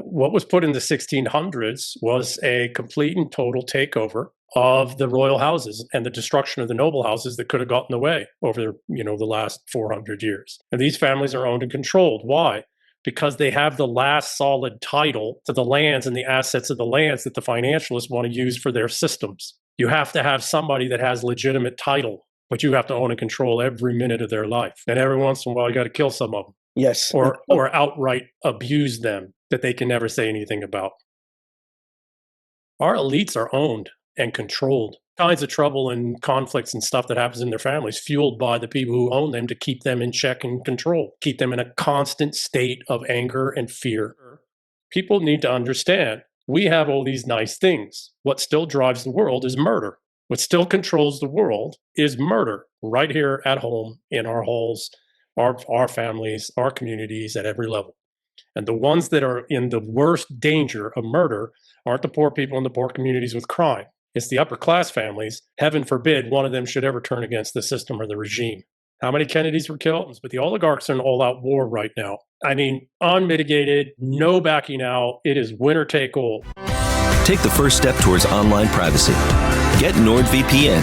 what was put in the 1600s was a complete and total takeover of the royal houses and the destruction of the noble houses that could have gotten away over, the last 400 years. And these families are owned and controlled. Why? Because they have the last solid title to the lands and the assets of the lands that the financialists want to use for their systems. You have to have somebody that has legitimate title, but you have to own and control every minute of their life. And every once in a while, you got to kill some of them. Yes. Or outright abuse them that they can never say anything about. Our elites are owned and controlled. Kinds of trouble and conflicts and stuff that happens in their families fueled by the people who own them to keep them in check and control, keep them in a constant state of anger and fear. People need to understand we have all these nice things. What still drives the world is murder. What still controls the world is murder right here at home, in our halls, our families, our communities at every level. And the ones that are in the worst danger of murder aren't the poor people in the poor communities with crime. It's the upper class families. Heaven forbid one of them should ever turn against the system or the regime. How many Kennedys were killed? But the oligarchs are in all-out war right now. I mean, unmitigated, no backing out. It is winner take all. Take the first step towards online privacy. Get NordVPN.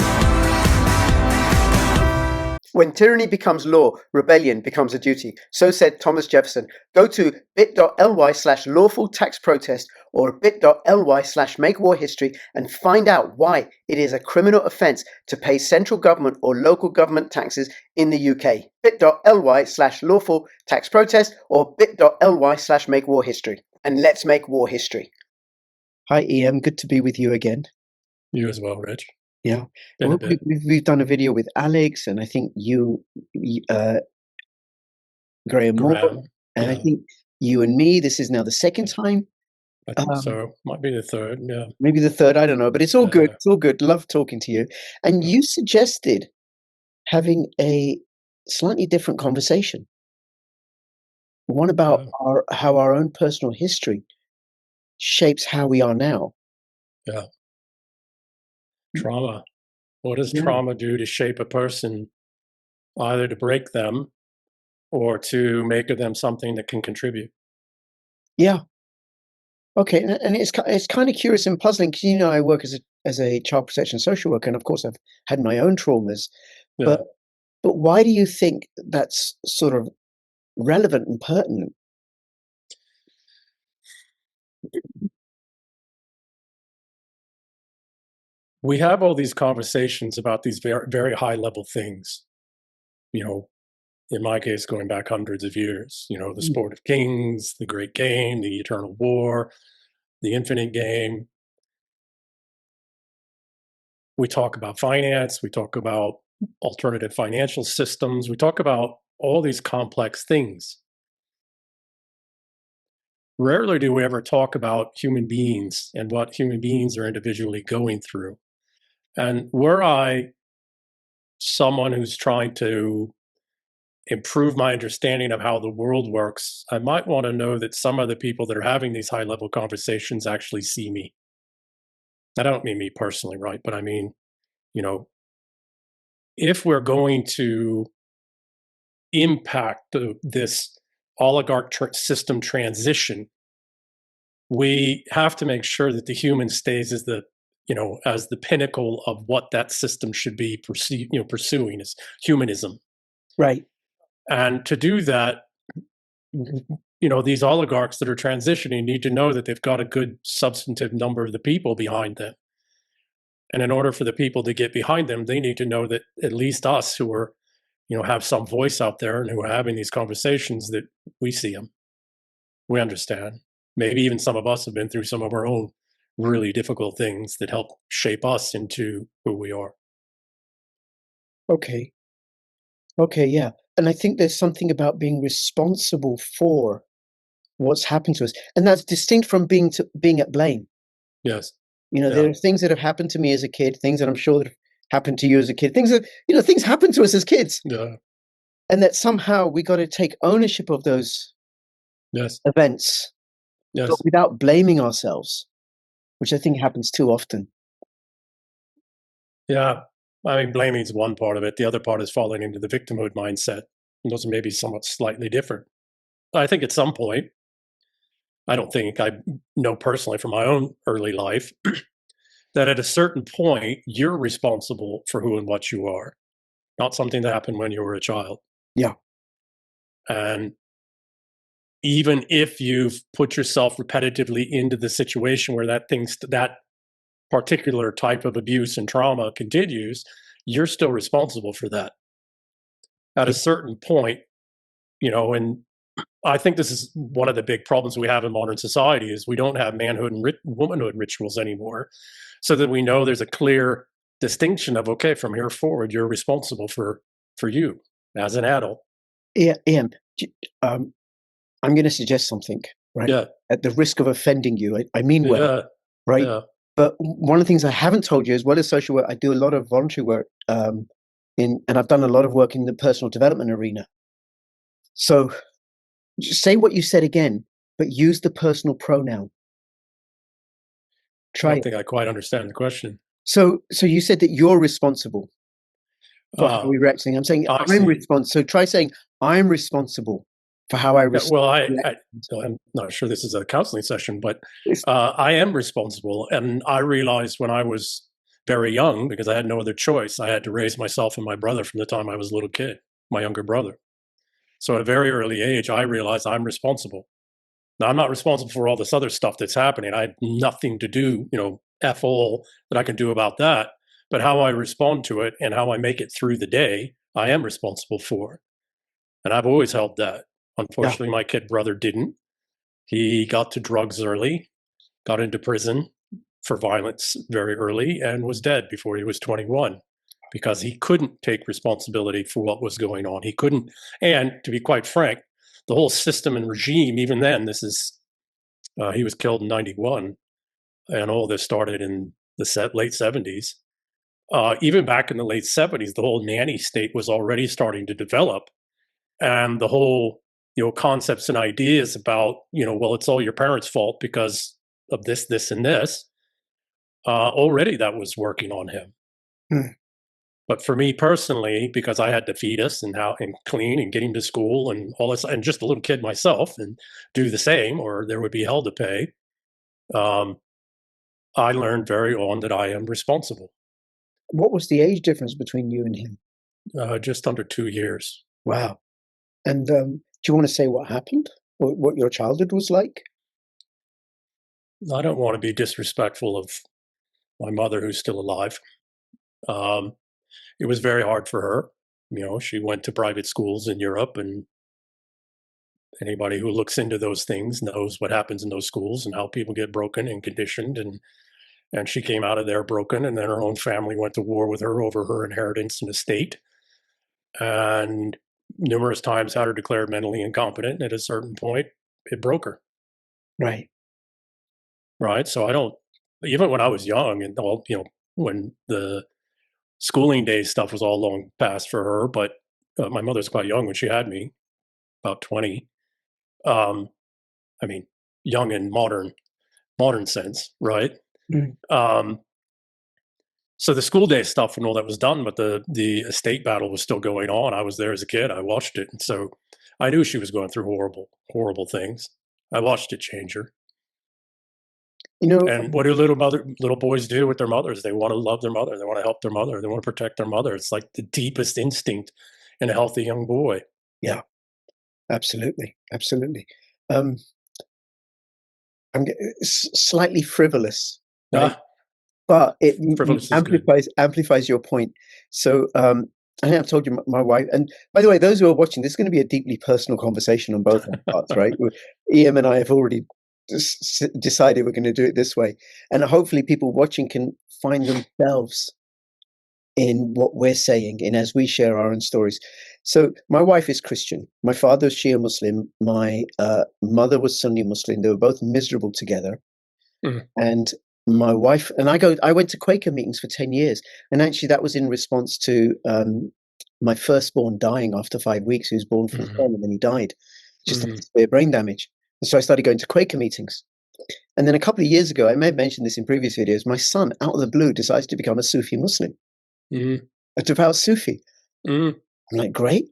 When tyranny becomes law, rebellion becomes a duty. So said Thomas Jefferson. Go to bit.ly/lawful tax protest or bit.ly/make war history and find out why it is a criminal offence to pay central government or local government taxes in the UK. bit.ly/lawful tax protest or bit.ly/make war history. And let's make war history. Hi, EM. Good to be with you again. You as well, Rich. Yeah, we've done a video with Alex, and I think Graham Moore, and I think you and me. This is now the second time. I think so. Might be the third. Yeah, maybe the third. I don't know, but it's all good. It's all good. Love talking to you. And you suggested having a slightly different conversation. One about how our own personal history shapes how we are now. Yeah. Trauma. What does trauma do to shape a person, either to break them or to make of them something that can contribute? Yeah. Okay, and it's kind of curious and puzzling because I work as a child protection social worker, and of course I've had my own traumas. Yeah. But why do you think that's sort of relevant and pertinent? We have all these conversations about these very, very high level things, in my case, going back hundreds of years, the sport of kings, the great game, the eternal war, the infinite game. We talk about finance. We talk about alternative financial systems. We talk about all these complex things. Rarely do we ever talk about human beings and what human beings are individually going through. And were I someone who's trying to improve my understanding of how the world works, I might want to know that some of the people that are having these high-level conversations actually see me. I don't mean me personally, right? But I mean, if we're going to impact this oligarch system transition, we have to make sure that the human stays as the pinnacle of what that system should be pursuing is humanism. Right. And to do that, these oligarchs that are transitioning need to know that they've got a good substantive number of the people behind them. And in order for the people to get behind them, they need to know that at least us who are, have some voice out there and who are having these conversations, that we see them. We understand. Maybe even some of us have been through some of our own really difficult things that help shape us into who we are. Okay, yeah. And I think there's something about being responsible for what's happened to us. And that's distinct from being at blame. Yes. There are things that have happened to me as a kid, things that I'm sure that have happened to you as a kid, things that, things happen to us as kids. Yeah. And that somehow we got to take ownership of those events, but without blaming ourselves, which I think happens too often. Yeah. I mean, blaming is one part of it. The other part is falling into the victimhood mindset. And those are maybe somewhat slightly different. I think at some point, I don't think I know personally from my own early life that at a certain point, you're responsible for who and what you are, not something that happened when you were a child. Yeah. And even if you've put yourself repetitively into the situation where that particular type of abuse and trauma continues, you're still responsible for that. At a certain point, and I think this is one of the big problems we have in modern society is we don't have manhood and womanhood rituals anymore, so that we know there's a clear distinction of, okay, from here forward, you're responsible for you as an adult. Yeah, Ian, I'm going to suggest something, right? Yeah. At the risk of offending you, I mean well, Yeah. right? Yeah. But one of the things I haven't told you, as well as social work, I do a lot of voluntary work, and I've done a lot of work in the personal development arena. So just say what you said again, but use the personal pronoun. I Try don't it. think I quite understand the question. So you said that you're responsible for how we react. I'm saying I I'm see. responsible. So try saying I'm responsible for how I Yeah, respond. well, so I'm not sure this is a counseling session, but I am responsible. And I realized when I was very young, because I had no other choice, I had to raise myself and my brother from the time I was a little kid, my younger brother. So at a very early age, I realized I'm responsible. Now, I'm not responsible for all this other stuff that's happening. I have nothing to do, F all that I can do about that. But how I respond to it and how I make it through the day, I am responsible for. And I've always held that. Yeah. Unfortunately, my kid brother didn't. He got to drugs early, got into prison for violence very early, and was dead before he was 21 because he couldn't take responsibility for what was going on. He couldn't. And to be quite frank, the whole system and regime, even then, he was killed in 91, and all this started in the late 70s. Even back in the late 70s, the whole nanny state was already starting to develop. And the whole, concepts and ideas about, well, it's all your parents' fault because of this, this, and this, already that was working on him. Hmm. But for me personally, because I had to feed us and clean and get him to school and all this, and just a little kid myself, and do the same, or there would be hell to pay. I learned very on that I am responsible. What was the age difference between you and him? Just under 2 years. Wow. And do you want to say what happened? What your childhood was like? I don't want to be disrespectful of my mother, who's still alive. It was very hard for her. She went to private schools in Europe, and anybody who looks into those things knows what happens in those schools and how people get broken and conditioned. And she came out of there broken, and then her own family went to war with her over her inheritance and estate. And numerous times had her declared mentally incompetent. And at a certain point, it broke her. Right. Right. So I don't, even when I was young and all, when the schooling days stuff was all long past for her, but my mother's quite young when she had me, about 20. I mean, young in modern sense, right? Mm. So the school day stuff and all that was done, but the estate battle was still going on. I was there as a kid. I watched it, and so I knew she was going through horrible things. I watched it change her. And what do little boys do with their mothers? They want to love their mother. They want to help their mother. They want to protect their mother. It's like the deepest instinct in a healthy young boy. Yeah, absolutely, absolutely. I'm slightly frivolous, right? But it amplifies your point. So I think I've told you my wife, and by the way, those who are watching, this is going to be a deeply personal conversation on both our parts, right? Ian and I have already decided we're going to do it this way, and hopefully people watching can find themselves in what we're saying and as we share our own stories. So my wife is Christian. My father was Shia Muslim. My mother was Sunni Muslim. They were both miserable together. Mm. And my wife and I went to Quaker meetings for 10 years. And actually that was in response to my firstborn dying after 5 weeks. He was born from sperm and then he died. Just had severe brain damage. And so I started going to Quaker meetings. And then a couple of years ago, I may have mentioned this in previous videos, my son, out of the blue, decides to become a Sufi Muslim. A devout Sufi. I'm like, great.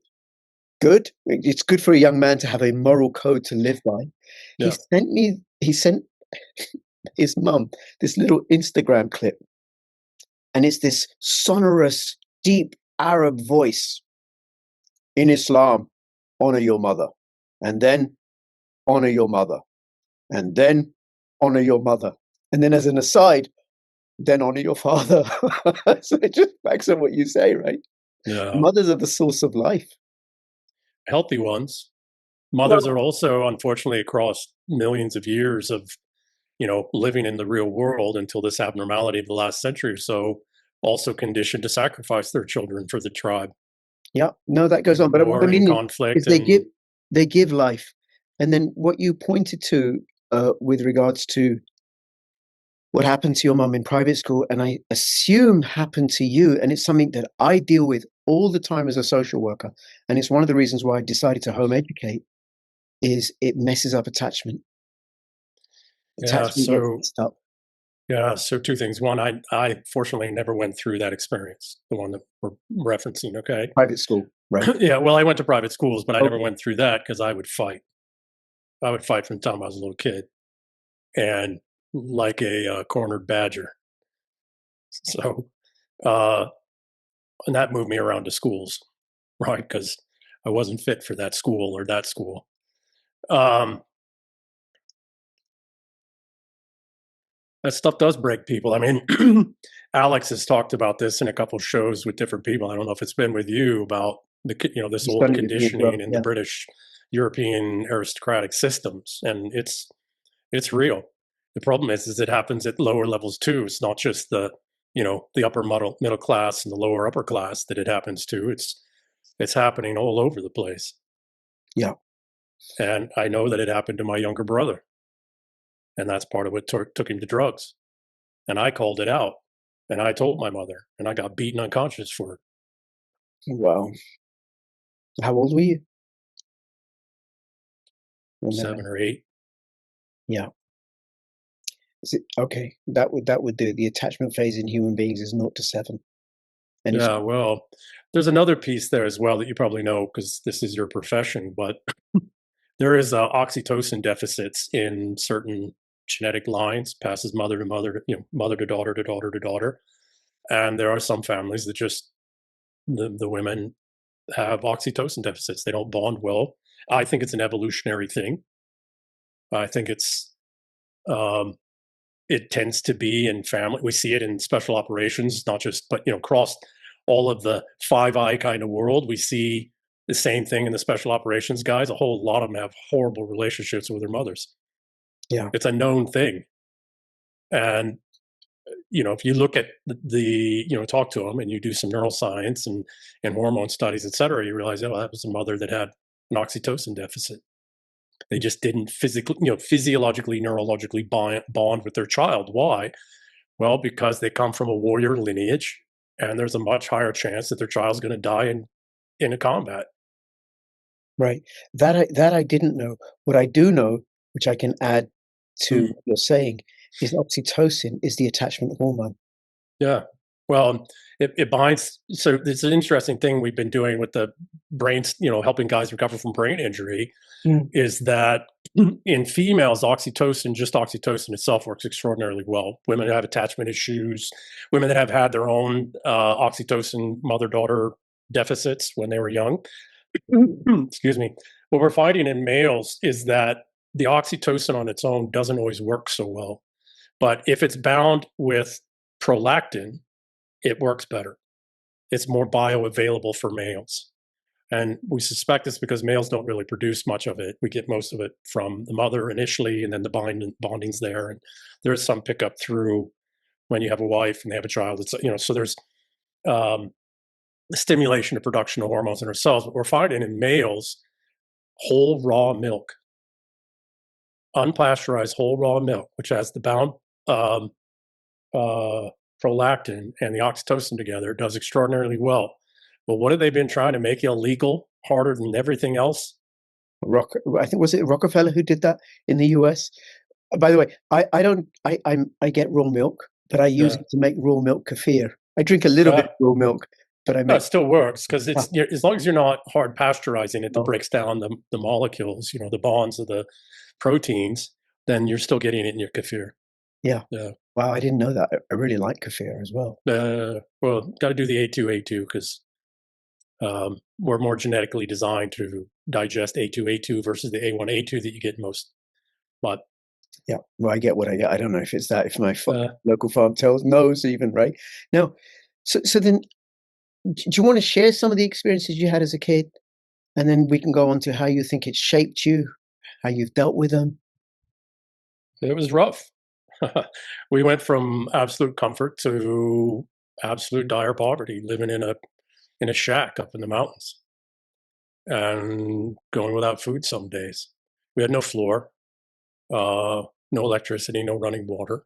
good. It's good for a young man to have a moral code to live by. Yeah. He sent his mum this little Instagram clip, and it's this sonorous, deep Arab voice. In Islam, honor your mother, and then honor your mother, and then honor your mother, and then as an aside, then honor your father. So it just backs up what you say, right? Yeah. Mothers are the source of life. Healthy ones. Mothers are also, unfortunately, across millions of years of, living in the real world until this abnormality of the last century or so, also conditioned to sacrifice their children for the tribe. Yeah, no, that goes on. But what I War and mean conflict. is they give life. And then what you pointed to with regards to what happened to your mum in private school, and I assume happened to you, and it's something that I deal with all the time as a social worker, and it's one of the reasons why I decided to home educate, is it messes up attachment. Attachment gets messed up. Yeah, so two things. One, I fortunately never went through that experience, the one that we're referencing, okay? Private school, right? Yeah, well, I went to private schools, but I never Okay. went through that because I would fight. I would fight from the time I was a little kid, and like a cornered badger. So, and that moved me around to schools, right? Because I wasn't fit for that school or that school. That stuff does break people. I mean, Alex has talked about this in a couple of shows with different people. I don't know if it's been with you about this He's old done it with me as well, conditioning in yeah. the British European aristocratic systems, and it's real. The problem is it happens at lower levels too. It's not just the upper middle class and the lower upper class that it happens to. It's happening all over the place. Yeah. And I know that it happened to my younger brother. And that's part of what took him to drugs. And I called it out. And I told my mother. And I got beaten unconscious for it. Wow. How old were you? 7 or 8. Yeah. Okay. That would do. The attachment phase in human beings is 0 to 7. And Yeah, well, there's another piece there as well that you probably know because this is your profession, but there is oxytocin deficits in certain genetic lines, passes mother to mother, mother to daughter to daughter to daughter. And there are some families that just the women have oxytocin deficits. They don't bond well. I think it's an evolutionary thing. I think it tends to be in family. We see it in special operations, not just, but across all of the Five Eye kind of world, we see the same thing in the special operations guys. A whole lot of them have horrible relationships with their mothers. Yeah, it's a known thing. And if you look at talk to them and you do some neuroscience and hormone studies, et cetera, you realize, that was a mother that had an oxytocin deficit. They just didn't physiologically, neurologically bond with their child. Why? Well, because they come from a warrior lineage, and there's a much higher chance that their child's going to die in a combat. right. That I didn't know. What I do know, which I can add to what you're saying, is oxytocin is the attachment hormone. Yeah. Well, it binds. So it's an interesting thing we've been doing with the brains, helping guys recover from brain injury, is that in females, just oxytocin itself works extraordinarily well. Women that have attachment issues, women that have had their own oxytocin mother-daughter deficits when they were young. Excuse me. What we're finding in males is that the oxytocin on its own doesn't always work so well. But if it's bound with prolactin, it works better. It's more bioavailable for males. And we suspect it's because males don't really produce much of it. We get most of it from the mother initially, and then the bonding's there. And there's some pickup through when you have a wife and they have a child. It's, so there's stimulation of production of hormones in our cells. But we're finding in males, whole raw milk, unpasteurized whole raw milk, which has the bound prolactin and the oxytocin together, does extraordinarily well. Well, what have they been trying to make illegal, harder than everything else? I think, was it Rockefeller who did that in the US? By the way, I get raw milk, but I use it to make raw milk kefir. I drink a little bit of raw milk, but I No, make it still works because as long as you're not hard pasteurizing it that breaks down the molecules, the bonds of the proteins, then you're still getting it in your kefir. Yeah. Yeah. Wow, I didn't know that. I really like kefir as well. Well, got to do the A2 because we're more genetically designed to digest A2 versus the A1 A2 that you get most. But yeah, well, I get what I get. I don't know if it's that, if my local farm knows even, right? Now, so then, do you want to share some of the experiences you had as a kid? And then we can go on to how you think it shaped you, how you've dealt with them. It was rough. We went from absolute comfort to absolute dire poverty, living in a shack up in the mountains and going without food some days. We had no floor, no electricity, no running water.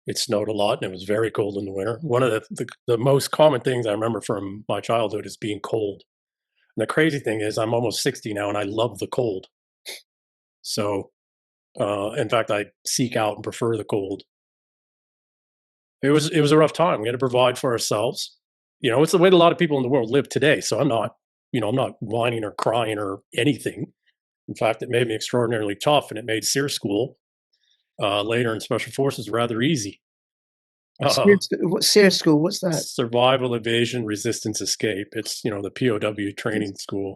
It snowed a lot and it was very cold in the winter. One of the most common things I remember from my childhood is being cold. And the crazy thing is I'm almost 60 now and I love the cold. So, in fact, I seek out and prefer the cold. It was a rough time. We had to provide for ourselves. It's the way that a lot of people in the world live today. So I'm not whining or crying or anything. In fact, it made me extraordinarily tough, and it made SEER school later in Special Forces rather easy. SEER school? What's that? Survival, evasion, resistance, escape. It's the POW training school.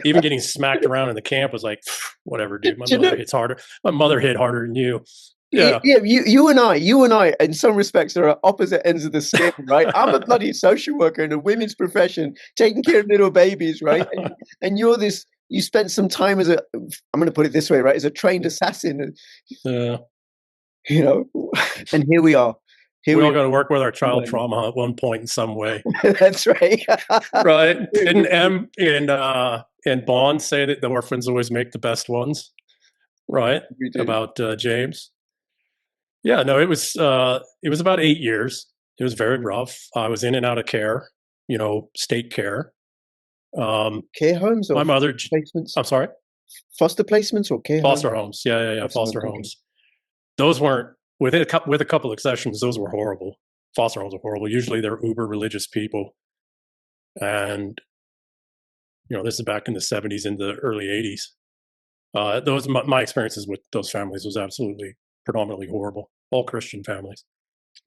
Even getting smacked around in the camp was like, whatever, dude. My mother hits harder. My mother hit harder than you. Yeah, you and I, in some respects, are at opposite ends of the scale, right? I'm a bloody social worker in a women's profession, taking care of little babies, right? And you're this. You spent some time as I'm going to put it this way, right? As a trained assassin, and here we are. We all got to work with our child trauma at one point in some way. That's right. Right? Didn't M and Bond say that the orphans always make the best ones? Right? About James. Yeah, no, it was about 8 years. It was very rough. I was in and out of care, state care. Care homes or my mother placements? I'm sorry? Foster placements or care foster homes? Yeah, foster homes. Those weren't with a couple exceptions, those were horrible. Foster homes are horrible. Usually they're uber religious people. And this is back in the 70s into the early 80s. Those my experiences with those families was absolutely predominantly horrible. All Christian families.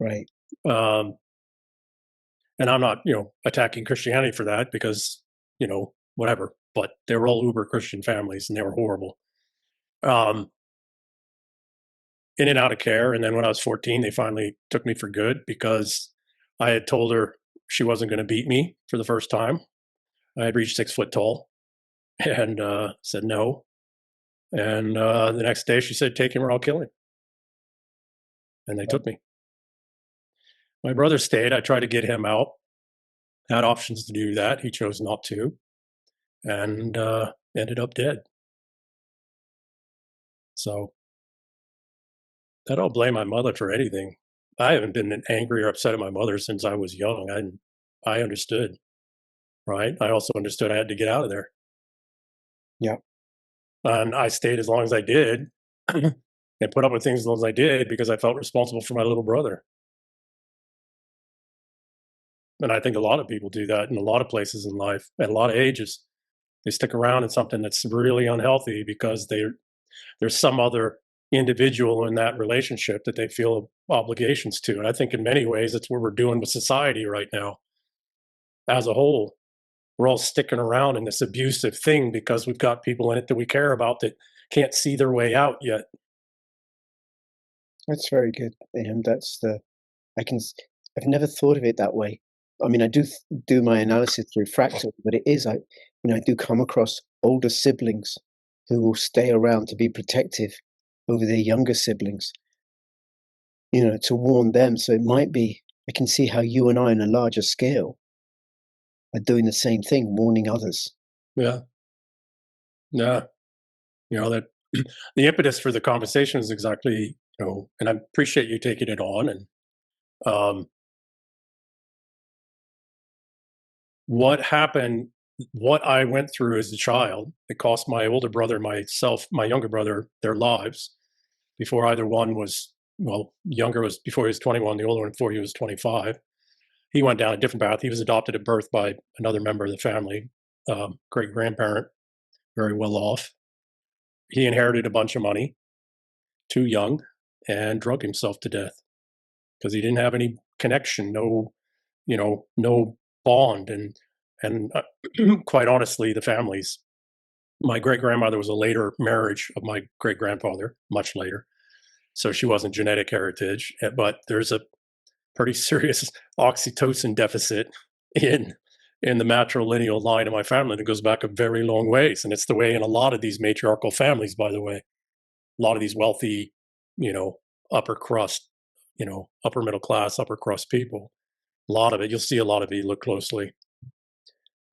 Right. And I'm not, attacking Christianity for that because, whatever, but they were all uber Christian families and they were horrible. In and out of care. And then when I was 14, they finally took me for good because I had told her she wasn't going to beat me for the first time. I had reached 6 foot tall and said no. And the next day she said, take him or I'll kill him. And they took me. My brother stayed. I tried to get him out. Had options to do that. He chose not to. And ended up dead. So I don't blame my mother for anything. I haven't been angry or upset at my mother since I was young. I understood, right? I also understood I had to get out of there. Yeah. And I stayed as long as I did and put up with things as long as I did because I felt responsible for my little brother. And I think a lot of people do that in a lot of places in life at a lot of ages. They stick around in something that's really unhealthy because there's some other individual in that relationship that they feel obligations to. And I think in many ways, that's what we're doing with society right now. As a whole, we're all sticking around in this abusive thing because we've got people in it that we care about that can't see their way out yet. That's very good. I've never thought of it that way. I mean, I do my analysis through fractal, but it is, I do come across older siblings who will stay around to be protective over their younger siblings, to warn them. So it might be, I can see how you and I on a larger scale are doing the same thing, warning others. Yeah. Yeah. That the impetus for the conversation is exactly, and I appreciate you taking it on. And what happened, what I went through as a child, it cost my older brother, my younger brother, their lives before either one was, younger was before he was 21, the older one before he was 25. he went down a different path. He was adopted at birth by another member of the family, great grandparent, very well off. He inherited a bunch of money, too young, and drug himself to death because he didn't have any connection, no bond, and quite honestly, the families. My great grandmother was a later marriage of my great grandfather, much later, so she wasn't genetic heritage, but there's a pretty serious oxytocin deficit in the matrilineal line of my family that goes back a very long ways, and it's the way in a lot of these matriarchal families, by the way. A lot of these wealthy, upper crust, upper middle class, upper crust people. A lot of it, you'll see a lot of it. You look closely,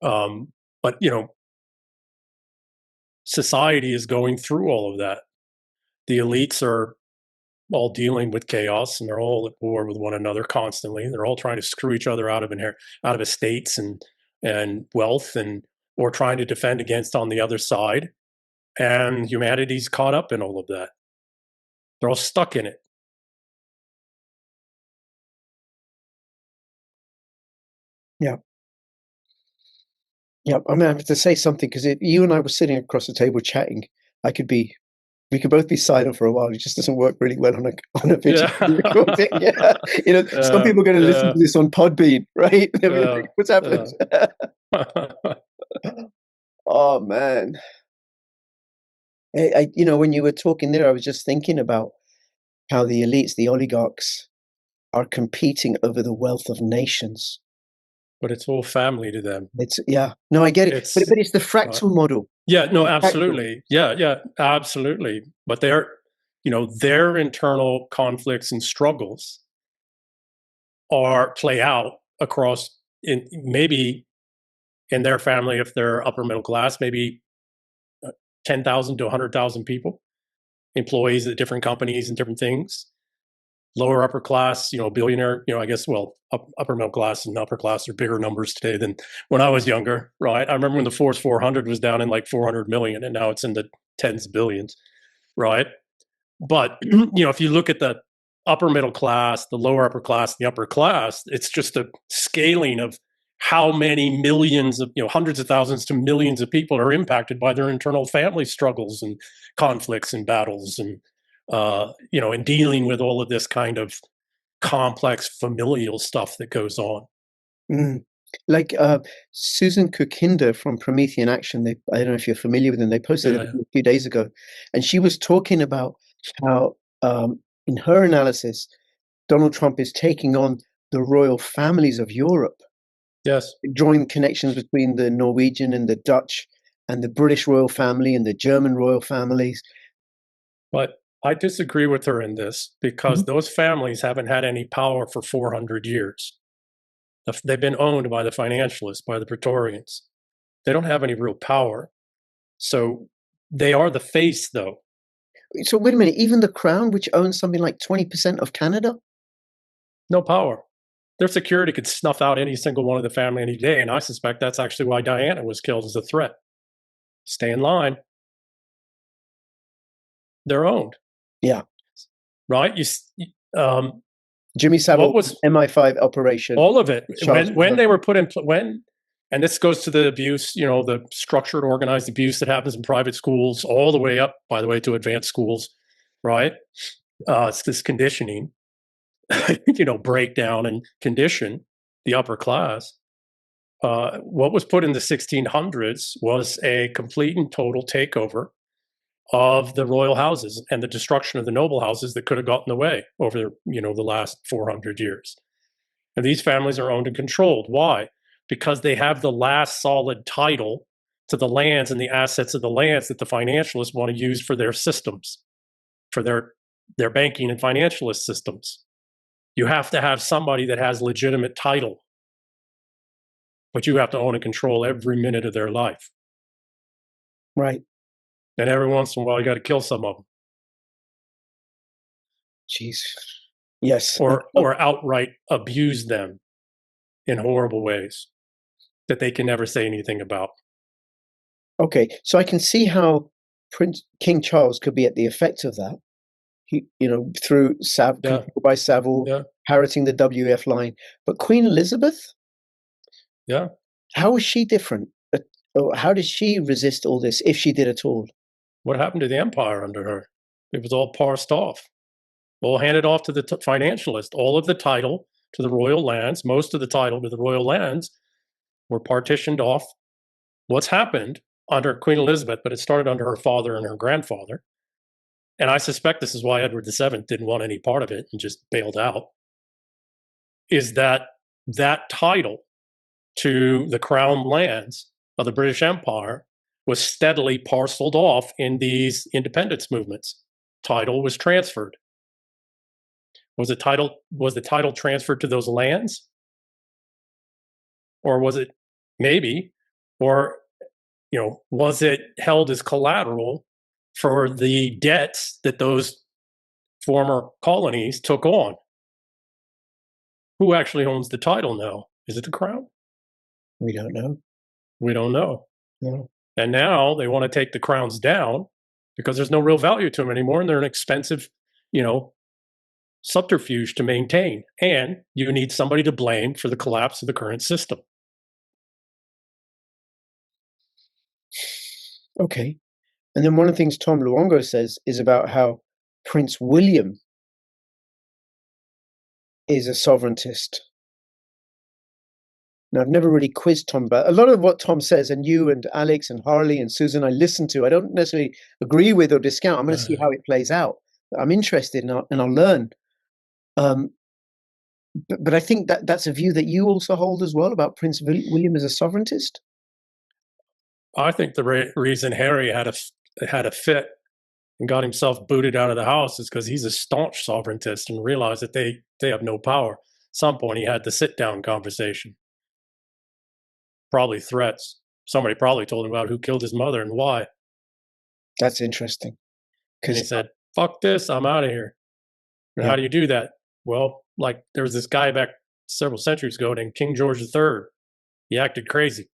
but society is going through all of that. The elites are all dealing with chaos, and they're all at war with one another constantly. They're all trying to screw each other out of estates and wealth, or trying to defend against on the other side. And humanity's caught up in all of that. They're all stuck in it. Yeah. Yeah. I mean, I have to say something, because if you and I were sitting across the table chatting, we could both be silent for a while. It just doesn't work really well on a video recording. Yeah. Some people are going to listen to this on Podbean, right? They'll be like, what's happened? Oh, man. When you were talking there, I was just thinking about how the elites, the oligarchs, are competing over the wealth of nations. But it's all family to them. No, I get it. But it's the fractal model. Yeah, no, absolutely. Yeah, absolutely. But their internal conflicts and struggles play out across maybe in their family, if they're upper middle class, maybe 10,000 to 100,000 people, employees at different companies and different things. Lower upper class, billionaire, I guess, upper middle class and upper class are bigger numbers today than when I was younger, right? I remember when the Force 400 was down in like 400 million, and now it's in the tens of billions, right? But, if you look at the upper middle class, the lower upper class, the upper class, it's just a scaling of how many millions of, hundreds of thousands to millions of people are impacted by their internal family struggles and conflicts and battles and, and dealing with all of this kind of complex familial stuff that goes on. Like Susan Kukinder from Promethean Action, I don't know if you're familiar with them, they posted it a few days ago, and she was talking about how, in her analysis, Donald Trump is taking on the royal families of Europe. Yes. Drawing connections between the Norwegian and the Dutch and the British royal family and the German royal families. But I disagree with her in this, because those families haven't had any power for 400 years. They've been owned by the financialists, by the Praetorians. They don't have any real power. So they are the face, though. So wait a minute, even the Crown, which owns something like 20% of Canada? No power. Their security could snuff out any single one of the family any day, and I suspect that's actually why Diana was killed, as a threat. Stay in line. They're owned. Yeah. Right? Jimmy Savile was MI5 operation. All of it. When they were put in, and this goes to the abuse, the structured, organized abuse that happens in private schools, all the way up, by the way, to advanced schools, right? It's this conditioning, breakdown and condition the upper class. What was put in the 1600s was a complete and total takeover of the royal houses and the destruction of the noble houses that could have gotten away over, the last 400 years. And these families are owned and controlled. Why? Because they have the last solid title to the lands and the assets of the lands that the financialists want to use for their systems, for their banking and financialist systems. You have to have somebody that has legitimate title, but you have to own and control every minute of their life. Right. And every once in a while, you got to kill some of them. Jeez. Yes. Or outright abuse them in horrible ways that they can never say anything about. Okay, so I can see how King Charles could be at the effect of that. He, through control by Savile, parroting the WF line. But Queen Elizabeth, Yeah. how was she different? Or how did she resist all this, if she did at all? What happened to the empire under her? It was all parsed off, all handed off to the financialist. All of the title to the royal lands, most of the title to the royal lands were partitioned off. What's happened under Queen Elizabeth, but it started under her father and her grandfather. And I suspect this is why Edward VII didn't want any part of it and just bailed out, is that title to the crown lands of the British Empire was steadily parceled off in these independence movements. Title was transferred. Was the title transferred to those lands? Or was it maybe, or was it held as collateral for the debts that those former colonies took on? Who actually owns the title now? Is it the crown? We don't know. We don't know. No. And now they want to take the crowns down because there's no real value to them anymore, and they're an expensive, subterfuge to maintain. And you need somebody to blame for the collapse of the current system. Okay. And then one of the things Tom Luongo says is about how Prince William is a sovereigntist. Now, I've never really quizzed Tom about a lot of what Tom says, and you and Alex and Harley and Susan I listen to. I don't necessarily agree with or discount. I'm going to see how it plays out. I'm interested and I'll learn. But I think that's a view that you also hold as well about Prince William as a sovereigntist. I think the reason Harry had a fit and got himself booted out of the house is because he's a staunch sovereigntist and realized that they have no power. At some point, he had the sit-down conversation. Probably threats. Somebody probably told him about who killed his mother and why. That's interesting. And he said, fuck this, I'm out of here. And how do you do that? Well, like there was this guy back several centuries ago named King George III. He acted crazy.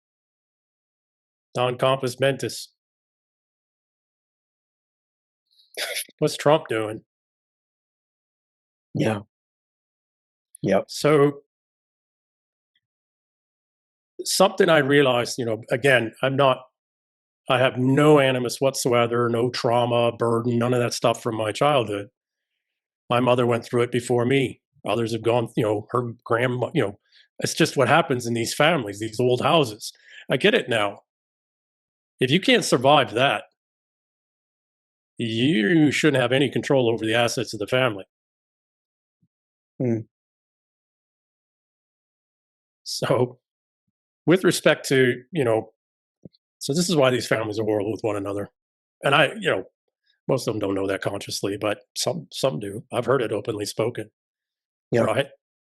Non compos mentis. What's Trump doing? Yeah. Yep. So something I realized, again, I have no animus whatsoever, no trauma, burden, none of that stuff from my childhood. My mother went through it before me. Others have gone, her grandma, it's just what happens in these families, these old houses. I get it now. If you can't survive that, you shouldn't have any control over the assets of the family. So with respect to, so this is why these families are horrible with one another. And most of them don't know that consciously, but some do. I've heard it openly spoken. Yeah. Right?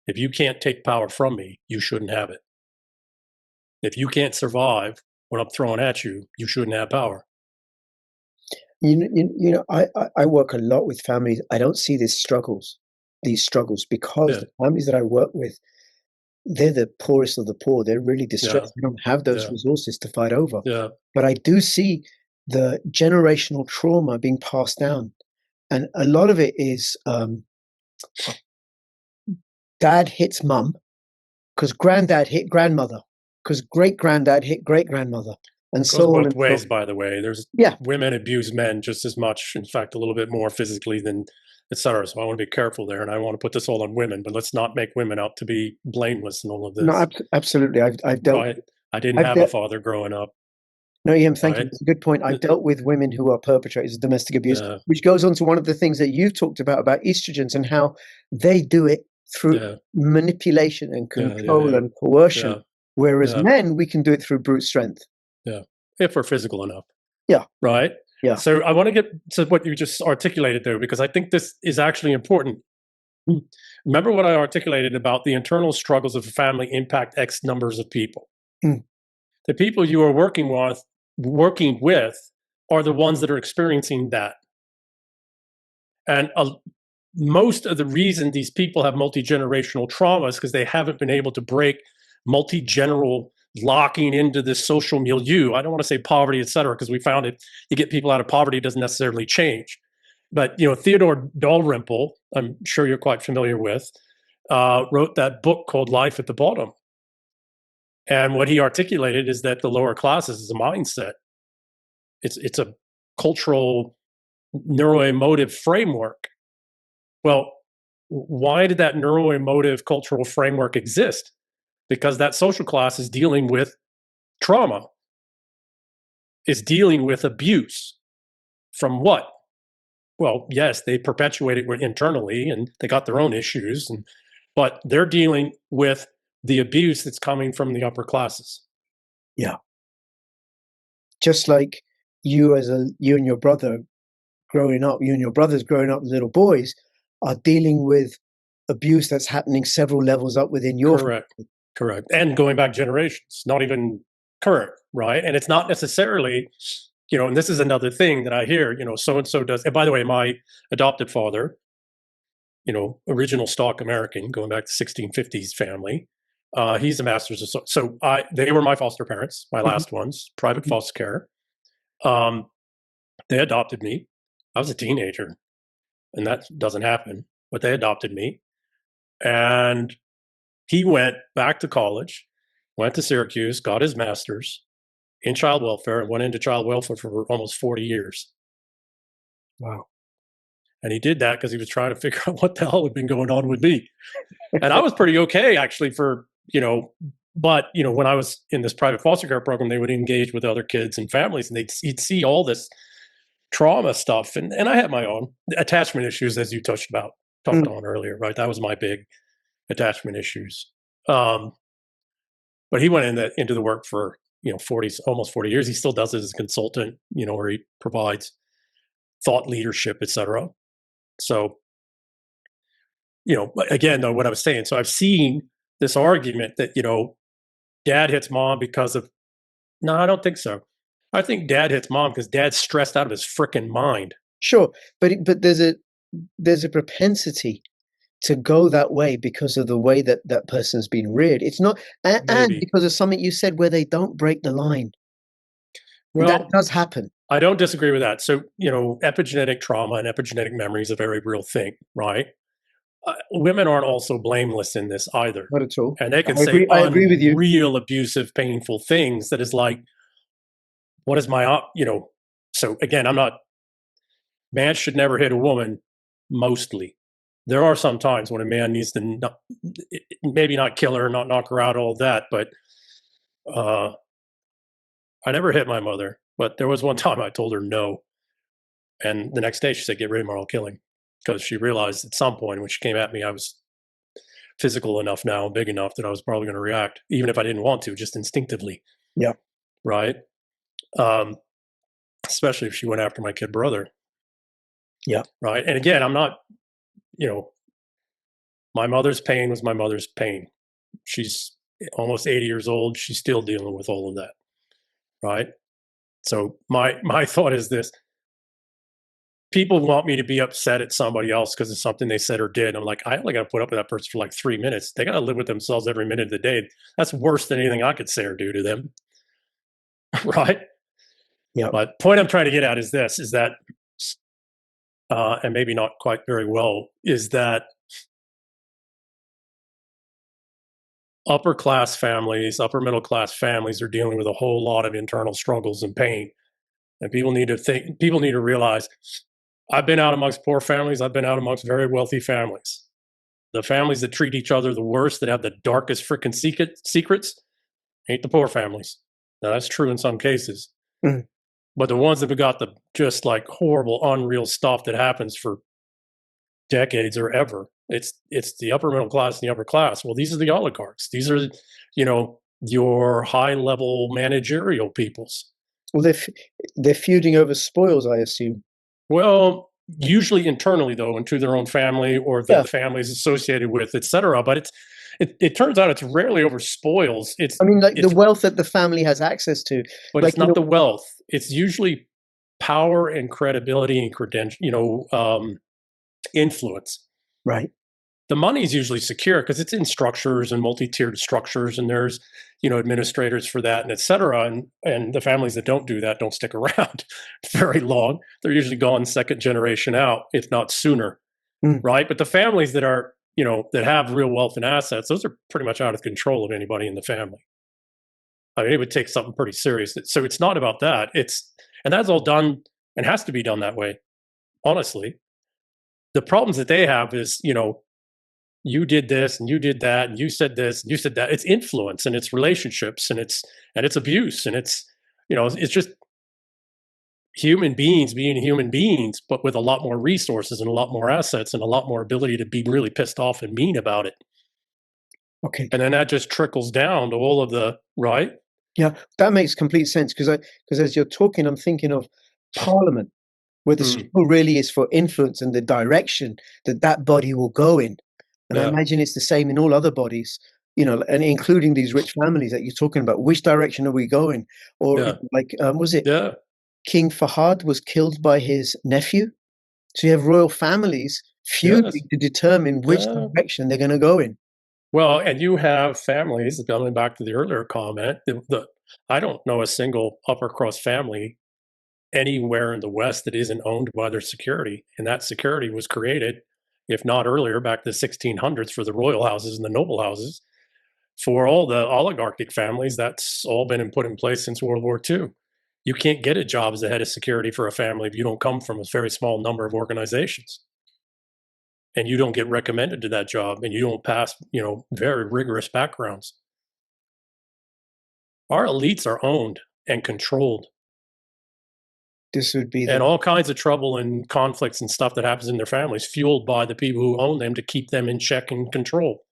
If you can't take power from me, you shouldn't have it. If you can't survive what I'm throwing at you, you shouldn't have power. I work a lot with families. I don't see these struggles because the families that I work with, they're the poorest of the poor. They're really distressed. They don't have those resources to fight over. Yeah. But I do see the generational trauma being passed down. And a lot of it is dad hits mum because granddad hit grandmother because great-granddad hit great-grandmother. And Goes so on. Both ways, by the way. There's women abuse men just as much, in fact, a little bit more physically than et cetera. So I want to be careful there, and I want to put this all on women, but let's not make women out to be blameless in all of this. No, absolutely. I've dealt. I didn't have a father growing up. No, Ian, thank you. It's a good point. I've dealt with women who are perpetrators of domestic abuse, which goes on to one of the things that you've talked about estrogens and how they do it through manipulation and control and coercion, whereas men, we can do it through brute strength. Yeah, if we're physical enough. Yeah. Right? Yeah. So I want to get to what you just articulated there, because I think this is actually important. Remember what I articulated about the internal struggles of a family impact X numbers of people. The people you are working with are the ones that are experiencing that. And most of the reason these people have multi-generational traumas because they haven't been able to break multi-general locking into this social milieu. I don't want to say poverty, et cetera, because we found it, you get people out of poverty, it doesn't necessarily change. But, Theodore Dalrymple, I'm sure you're quite familiar with, wrote that book called Life at the Bottom. And what he articulated is that the lower classes is a mindset. It's a cultural neuroemotive framework. Well, why did that neuroemotive cultural framework exist? Because that social class is dealing with trauma, is dealing with abuse. From what? Well, yes, they perpetuate it internally and they got their own issues, but they're dealing with the abuse that's coming from the upper classes. Yeah. Just like you and your brother growing up, you and your brothers growing up as little boys are dealing with abuse that's happening several levels up within your Correct. And going back generations, not even current, right? And it's not necessarily, and this is another thing that I hear, so-and-so does. And by the way, my adopted father, original stock American, going back to 1650s family, he's a master's of so they were my foster parents, my last ones, private foster care. They adopted me. I was a teenager, and that doesn't happen, but they adopted me. And he went back to college, went to Syracuse, got his master's in child welfare, and went into child welfare for almost 40 years. Wow. And he did that because he was trying to figure out what the hell had been going on with me. And I was pretty okay, actually, but, when I was in this private foster care program, they would engage with other kids and families, and you'd see all this trauma stuff. And I had my own attachment issues, as you touched on earlier, right? That was my big attachment issues. But he went into the work for, almost 40 years. He still does it as a consultant, where he provides thought leadership, et cetera. So, again, though, what I was saying, so I've seen this argument that, dad hits mom because of, no, I don't think so. I think dad hits mom because dad's stressed out of his frickin' mind. Sure. But there's a propensity to go that way because of the way that person's been reared. It's not, and because of something you said where they don't break the line. Well, that does happen. I don't disagree with that. So, epigenetic trauma and epigenetic memory is a very real thing, right? Women aren't also blameless in this either. Not at all. And they can I agree with you. Real abusive, painful things that is like, what is my, so again, man should never hit a woman, mostly. There are some times when a man needs to maybe not kill her, not knock her out, all that, but I never hit my mother. But there was one time I told her no. And the next day she said, get rid of him or I'll kill him. Because she realized at some point when she came at me, I was physical enough now, big enough that I was probably going to react, even if I didn't want to, just instinctively. Yeah. Right? Especially if she went after my kid brother. Yeah. Right. And again, I'm not, my mother's pain was my mother's pain. She's almost 80 years old. She's still dealing with all of that. Right. So my thought is this. People want me to be upset at somebody else because of something they said or did. I'm like, I only got to put up with that person for like 3 minutes. They got to live with themselves every minute of the day. That's worse than anything I could say or do to them. Right? Yeah. But point I'm trying to get at is this, is that, and maybe not quite very well, is that upper class families, upper middle class families are dealing with a whole lot of internal struggles and pain. And people need to realize, I've been out amongst poor families. I've been out amongst very wealthy families. The families that treat each other the worst, that have the darkest freaking secrets, ain't the poor families. Now, that's true in some cases. Mm. But the ones that have got the just like horrible, unreal stuff that happens for decades or ever, it's the upper middle class and the upper class. Well, these are the oligarchs. These are, your high-level managerial peoples. Well, they're feuding over spoils, I assume. Well, usually internally, though, into their own family or the families associated with, et cetera. But it turns out it's rarely over spoils. It's the wealth that the family has access to. But it's not the wealth. It's usually power and credibility and influence. Right. The money is usually secure because it's in structures and multi-tiered structures, and there's administrators for that, and et cetera. And the families that don't do that don't stick around very long. They're usually gone second generation out, if not sooner. Right. But the families that are that have real wealth and assets, those are pretty much out of control of anybody in the family. I mean, it would take something pretty serious. So it's not about that. And that's all done and has to be done that way. Honestly, the problems that they have is, you did this and you did that and you said this and you said that. It's influence and it's relationships and it's abuse and it's just human beings being human beings, but with a lot more resources and a lot more assets and a lot more ability to be really pissed off and mean about it. Okay. And then that just trickles down to all of the right. Yeah, that makes complete sense because as you're talking, I'm thinking of Parliament, where the struggle really is for influence and the direction that body will go in. And I imagine it's the same in all other bodies, and including these rich families that you're talking about. Which direction are we going? Or was it King Fahad was killed by his nephew? So you have royal families feuding to determine which direction they're going to go in. Well, and you have families, going back to the earlier comment, I don't know a single upper crust family anywhere in the West that isn't owned by their security. And that security was created, if not earlier, back to the 1600s for the royal houses and the noble houses. For all the oligarchic families, that's all been put in place since World War II. You can't get a job as a head of security for a family if you don't come from a very small number of organizations. And you don't get recommended to that job and you don't pass, very rigorous backgrounds. Our elites are owned and controlled. This would be and all kinds of trouble and conflicts and stuff that happens in their families fueled by the people who own them to keep them in check and control,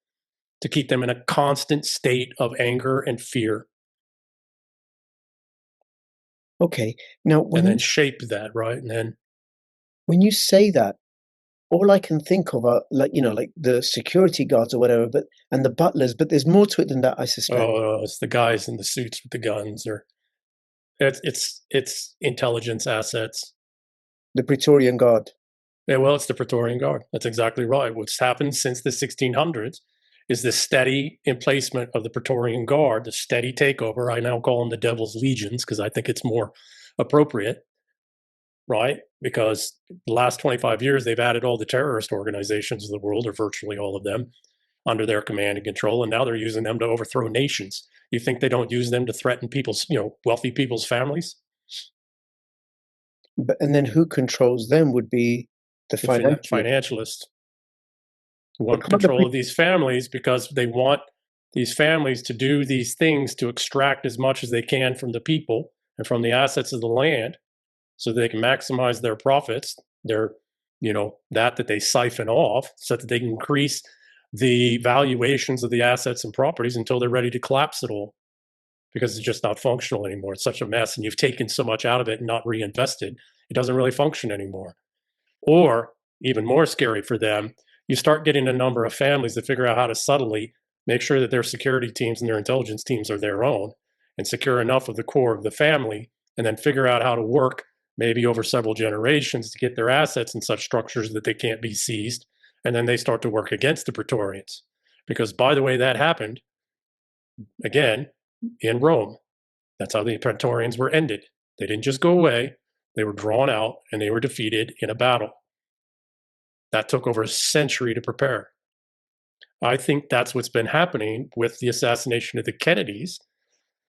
to keep them in a constant state of anger and fear. Okay. Now, and then shape that, right? And then when you say that, all I can think of are like the security guards or whatever, and the butlers, but there's more to it than that, I suspect. Oh, it's the guys in the suits with the guns, or it's intelligence assets. The Praetorian Guard. Yeah, well, it's the Praetorian Guard. That's exactly right. What's happened since the 1600s is the steady emplacement of the Praetorian Guard, the steady takeover. I now call them the Devil's Legions because I think it's more appropriate, right? Because the last 25 years, they've added all the terrorist organizations of the world, or virtually all of them, under their command and control, and now they're using them to overthrow nations. You think they don't use them to threaten people's, wealthy people's families? And then who controls them would be the financialists. Who want control of these families because they want these families to do these things to extract as much as they can from the people and from the assets of the land, so they can maximize their profits, their, that they siphon off, so that they can increase the valuations of the assets and properties until they're ready to collapse it all, because it's just not functional anymore. It's such a mess, and you've taken so much out of it and not reinvested, it doesn't really function anymore. Or even more scary for them, you start getting a number of families that figure out how to subtly make sure that their security teams and their intelligence teams are their own and secure enough of the core of the family, and then figure out how to work maybe over several generations to get their assets in such structures that they can't be seized. And then they start to work against the Praetorians. Because, by the way, that happened, again, in Rome. That's how the Praetorians were ended. They didn't just go away. They were drawn out and they were defeated in a battle. That took over a century to prepare. I think that's what's been happening with the assassination of the Kennedys,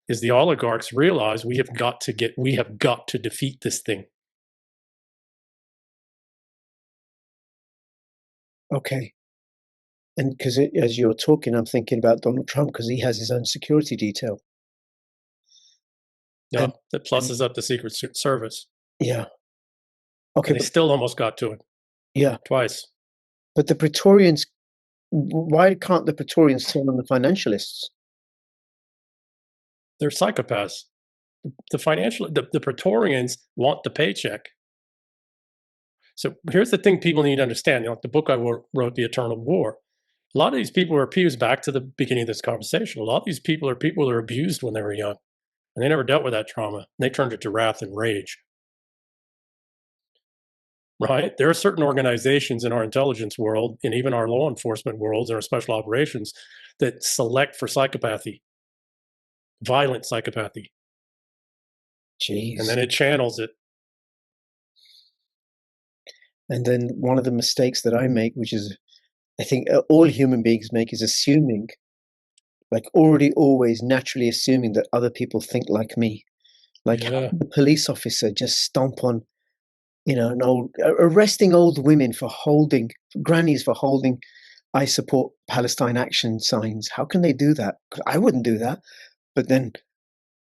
is the oligarchs realize we have got to defeat this thing. Okay. And because as you're talking, I'm thinking about Donald Trump, because he has his own security detail. Yeah, that pluses up the Secret Service. Yeah. Okay. They still almost got to it. Yeah. Twice. But the Praetorians, why can't the Praetorians turn on the financialists? They're psychopaths. The Praetorians want the paycheck. So here's the thing people need to understand. The book I wrote, The Eternal War, a lot of these people are abused. Back to the beginning of this conversation, a lot of these people are abused when they were young, and they never dealt with that trauma. And they turned it to wrath and rage. Right? There are certain organizations in our intelligence world, and even our law enforcement worlds and our special operations, that select for psychopathy, violent psychopathy. Jeez. And then it channels it. And then one of the mistakes that I make, which is I think all human beings make is assuming, like already always naturally assuming that other people think like me. Like how Yeah. can the police officer just stomp on, arresting old women for holding, grannies for holding I support Palestine action signs. How can they do that? 'Cause I wouldn't do that. But then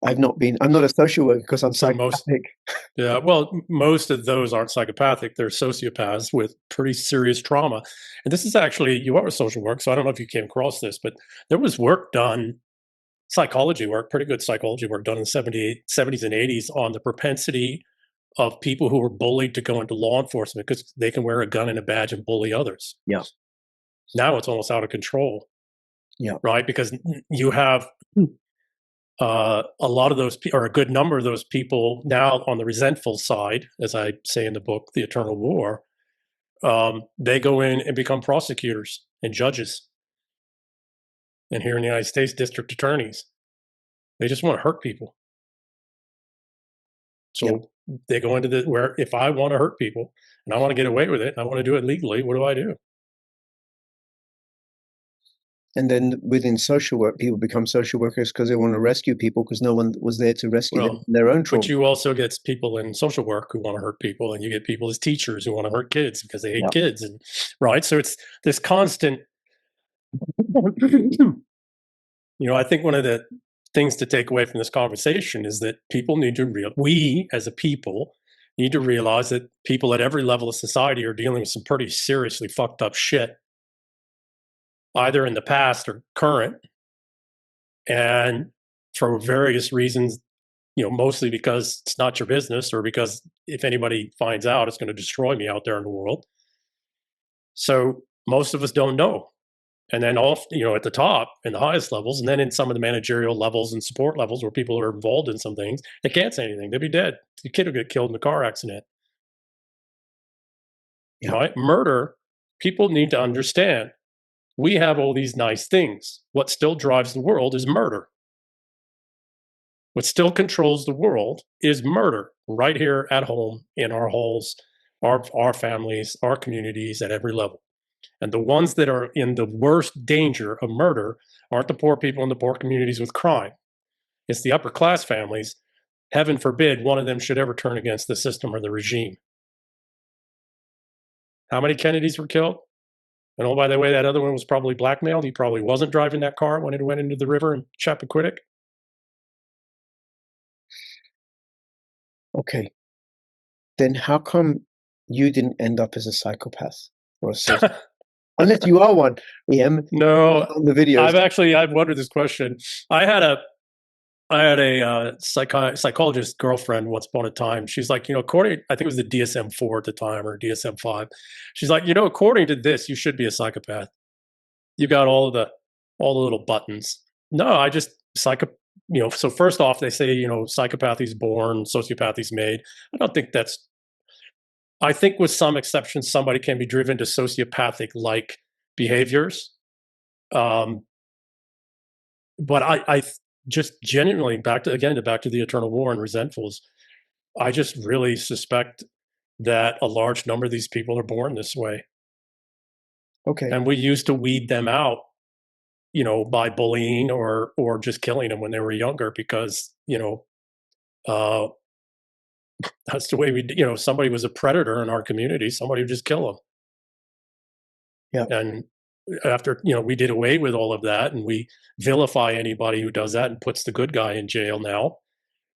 I'm not a social worker because I'm So most, psychopathic. yeah, well, most of those aren't psychopathic. They're sociopaths with pretty serious trauma. And this is actually, you are a social work, so I don't know if you came across this, but there was work done, psychology work, pretty good psychology work done in the 70s and 80s on the propensity of people who were bullied to go into law enforcement because they can wear a gun and a badge and bully others. Yeah. Now it's almost out of control, Yeah. right? Because you have a lot of those, or a good number of those people now on the resentful side, as I say in the book, The Eternal War, they go in and become prosecutors and judges. And here in the United States, district attorneys. They just want to hurt people. So they go into where if I want to hurt people and I want to get away with it, and I want to do it legally, what do I do? And then within social work, people become social workers because they want to rescue people because no one was there to rescue them from their own trauma. But you also get people in social work who want to hurt people, and you get people as teachers who want to hurt kids because they hate kids, and right. So it's this constant. I think one of the things to take away from this conversation is that people need to we as a people need to realize that people at every level of society are dealing with some pretty seriously fucked up shit, either in the past or current, and for various reasons, mostly because it's not your business or because if anybody finds out, it's going to destroy me out there in the world. So most of us don't know. And then at the top in the highest levels, and then in some of the managerial levels and support levels where people are involved in some things, they can't say anything. They'll be dead. The kid will get killed in a car accident. Yeah. Right? Murder, people need to understand. We have all these nice things. What still drives the world is murder. What still controls the world is murder right here at home, in our halls, our families, our communities at every level. And the ones that are in the worst danger of murder aren't the poor people in the poor communities with crime. It's the upper class families. Heaven forbid one of them should ever turn against the system or the regime. How many Kennedys were killed? And oh, by the way, that other one was probably blackmailed. He probably wasn't driving that car when it went into the river in Chappaquiddick. Okay. Then how come you didn't end up as a psychopath or a sociopath? Unless you are one, Ian. No, on the videos. I've wondered this question. I had a psychologist girlfriend once upon a time. She's like, according, I think it was the DSM-4 at the time or DSM-5. She's like, according to this, you should be a psychopath. You got all the little buttons. No, I just so first off, they say, psychopathy is born, sociopathy is made. I don't think that's, I think with some exceptions, somebody can be driven to sociopathic-like behaviors. But I just genuinely back to the eternal war and resentfuls. I just really suspect that a large number of these people are born this way. Okay. And we used to weed them out, by bullying or just killing them when they were younger because, that's the way somebody was a predator in our community, somebody would just kill them. Yeah. And after, we did away with all of that and we vilify anybody who does that and puts the good guy in jail now.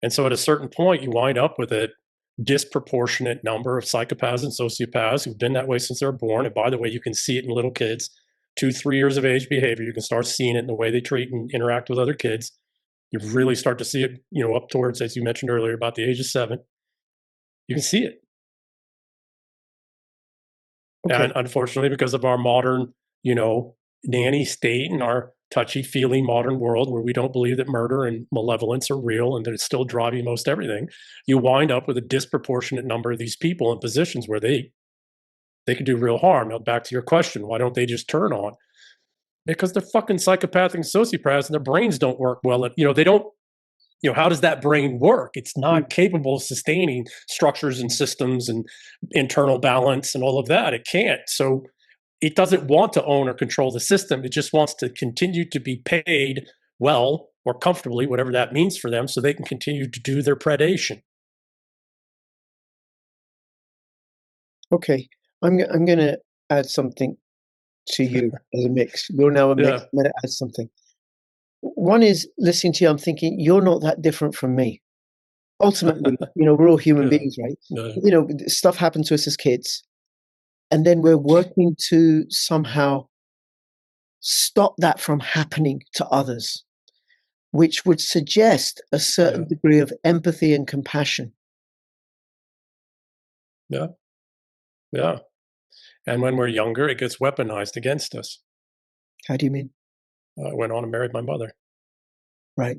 And so at a certain point, you wind up with a disproportionate number of psychopaths and sociopaths who've been that way since they're born. And by the way, you can see it in little kids, 2-3 years of age behavior. You can start seeing it in the way they treat and interact with other kids. You really start to see it, up towards, as you mentioned earlier, about the age of 7. You can see it. Okay. And unfortunately, because of our modern, nanny state and our touchy-feely modern world where we don't believe that murder and malevolence are real and that it's still driving most everything, you wind up with a disproportionate number of these people in positions where they can do real harm. Now, back to your question, why don't they just turn on? Because they're fucking psychopathic and sociopaths and their brains don't work well. They don't, how does that brain work? It's not capable of sustaining structures and systems and internal balance and all of that. It can't. So it doesn't want to own or control the system. It just wants to continue to be paid well or comfortably, whatever that means for them, so they can continue to do their predation. Okay, I'm going to add something to you as a mix. You're now a mix. Yeah. I'm going to add something. One is, listening to you, I'm thinking, you're not that different from me. Ultimately, we're all human beings, right? Yeah. Stuff happened to us as kids, and then we're working to somehow stop that from happening to others, which would suggest a certain degree of empathy and compassion. Yeah. Yeah. And when we're younger, it gets weaponized against us. How do you mean? I went on and married my mother. Right.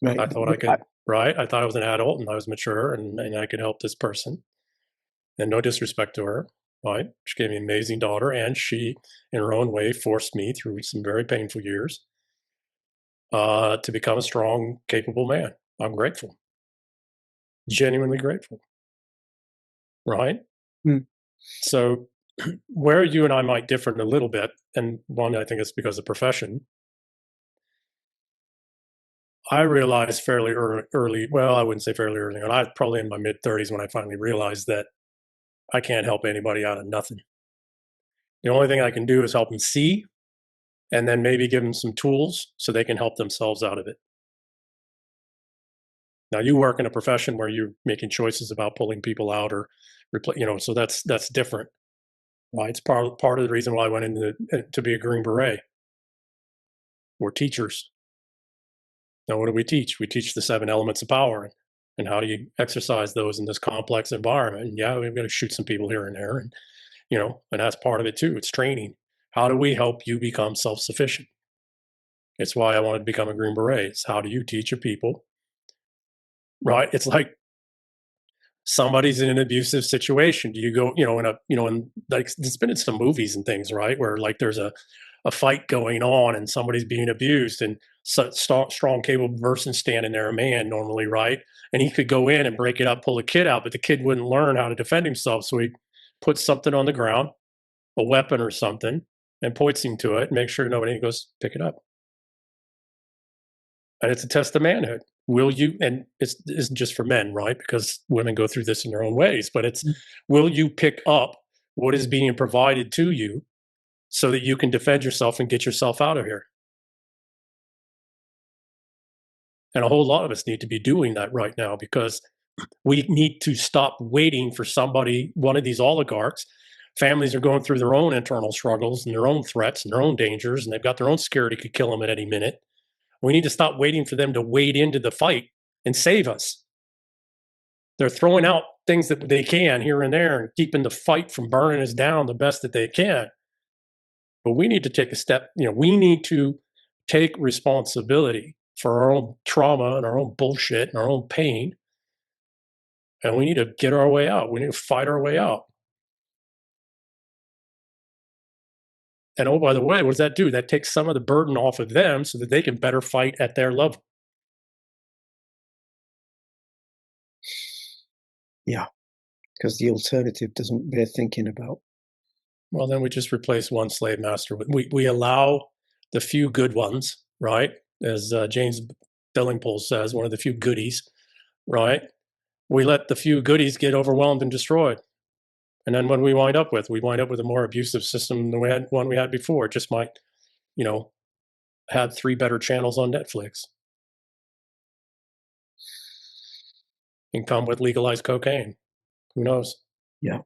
Right. I thought I could, right? I thought I was an adult and I was mature and I could help this person. And no disrespect to her, right? She gave me an amazing daughter, and she, in her own way, forced me through some very painful years to become a strong, capable man. I'm grateful. Genuinely grateful. Right? So where you and I might differ a little bit, and one, I think it's because of profession, I realized fairly early, well, I wouldn't say fairly early on, I was probably in my mid-30s when I finally realized that I can't help anybody out of nothing. The only thing I can do is help them see, and then maybe give them some tools so they can help themselves out of it. Now, you work in a profession where you're making choices about pulling people out or, so that's different. Right? It's part of the reason why I went into to be a Green Beret. We're teachers. Now, what do we teach? We teach the 7 elements of power and how do you exercise those in this complex environment. And yeah, we've got to shoot some people here and there, and and that's part of it too. It's training. How do we help you become self-sufficient? It's why I wanted to become a Green Beret. It's how do you teach a people? Right? It's like somebody's in an abusive situation. Do you go, in like it's been in some movies and things, right? Where like there's a fight going on and somebody's being abused, and strong, capable person standing there, a man normally, right? And he could go in and break it up, pull a kid out, but the kid wouldn't learn how to defend himself. So he puts something on the ground, a weapon or something, and points him to it, and make sure nobody goes pick it up. And it's a test of manhood. Will you, and it isn't just for men, right? Because women go through this in their own ways, but it's, will you pick up what is being provided to you so that you can defend yourself and get yourself out of here? And a whole lot of us need to be doing that right now, because we need to stop waiting for somebody, one of these oligarchs. Families are going through their own internal struggles and their own threats and their own dangers, and they've got their own security could kill them at any minute. We need to stop waiting for them to wade into the fight and save us. They're throwing out things that they can here and there and keeping the fight from burning us down the best that they can. But we need to take a step, we need to take responsibility for our own trauma and our own bullshit and our own pain. And we need to get our way out. We need to fight our way out. And oh, by the way, what does that do? That takes some of the burden off of them so that they can better fight at their level. Yeah, because the alternative doesn't bear thinking about. Well, then we just replace one slave master with, we allow the few good ones, right? As James Billingpole says, one of the few goodies, right? We let the few goodies get overwhelmed and destroyed. And then when we wind up with a more abusive system than we had before. It just might, had 3 better channels on Netflix. And come with legalized cocaine. Who knows? Yeah.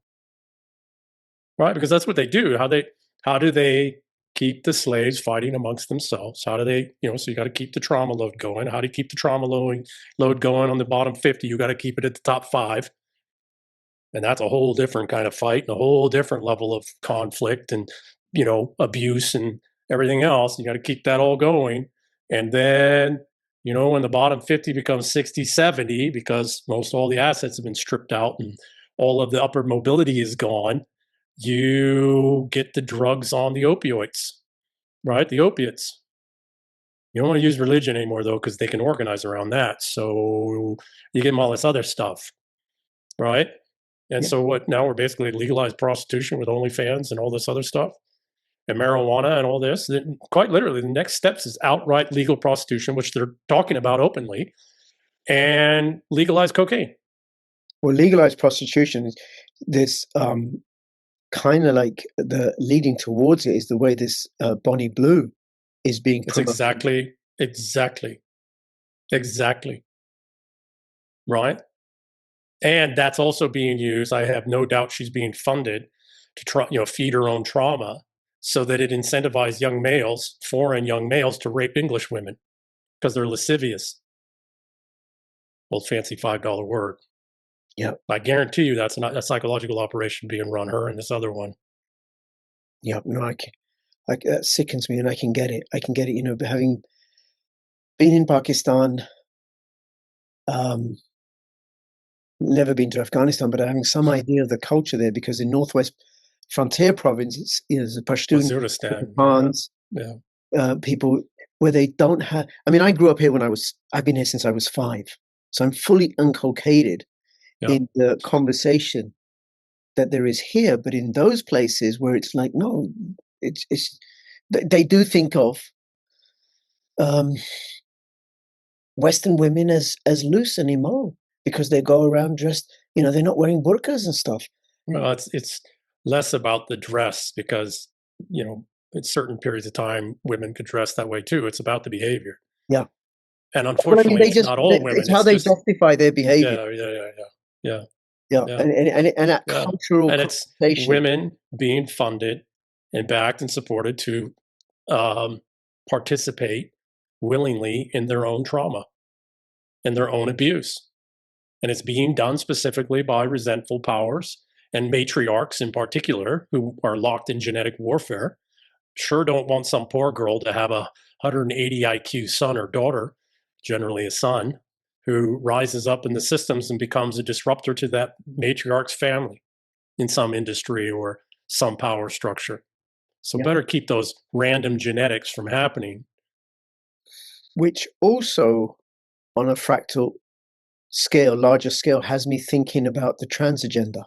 Right, because that's what they do. How do they keep the slaves fighting amongst themselves? How do they, so you got to keep the trauma load going. How do you keep the trauma load going on the bottom 50? You got to keep it at the top 5. And that's a whole different kind of fight and a whole different level of conflict and, abuse and everything else. You got to keep that all going. And then, when the bottom 50 becomes 60, 70, because most all the assets have been stripped out and all of the upward mobility is gone, you get the drugs on the opioids, right? The opiates. You don't want to use religion anymore, though, because they can organize around that. So you give them all this other stuff, right? And so what, now we're basically legalized prostitution with OnlyFans and all this other stuff and marijuana and all this. Then quite literally, the next steps is outright legal prostitution, which they're talking about openly, and legalized cocaine. Well, legalized prostitution is this kind of like the leading towards it is the way this Bonnie Blue is being It's promoted. exactly right. And that's also being used. I have no doubt she's being funded to try, feed her own trauma, so that it incentivized young males, foreign young males, to rape English women because they're lascivious. Old fancy $5 word. Yeah. I guarantee you that's not a psychological operation being run, her and this other one. Yeah, no, that sickens me, and I can get it. Having been in Pakistan, never been to Afghanistan, but having some idea of the culture there, because in Northwest Frontier Province, it's the Pashtun, Waziristan, Khans, people where they don't have. I mean, I grew up here I've been here since I was 5, so I'm fully inculcated in the conversation that there is here. But in those places where it's like, no, it's they do think of Western women as loose and immoral because they go around dressed, they're not wearing burqas and stuff. Well, it's less about the dress, because, at certain periods of time, women could dress that way too. It's about the behavior. Yeah. And unfortunately, it's not all women. It's how they justify their behavior. Yeah. And that cultural and it's women being funded and backed and supported to participate willingly in their own trauma and their own abuse. And it's being done specifically by resentful powers and matriarchs in particular, who are locked in genetic warfare. Sure don't want some poor girl to have a 180 IQ son or daughter, generally a son, who rises up in the systems and becomes a disruptor to that matriarch's family in some industry or some power structure. So better keep those random genetics from happening. Which also, on a fractal scale, larger scale, has me thinking about the trans agenda.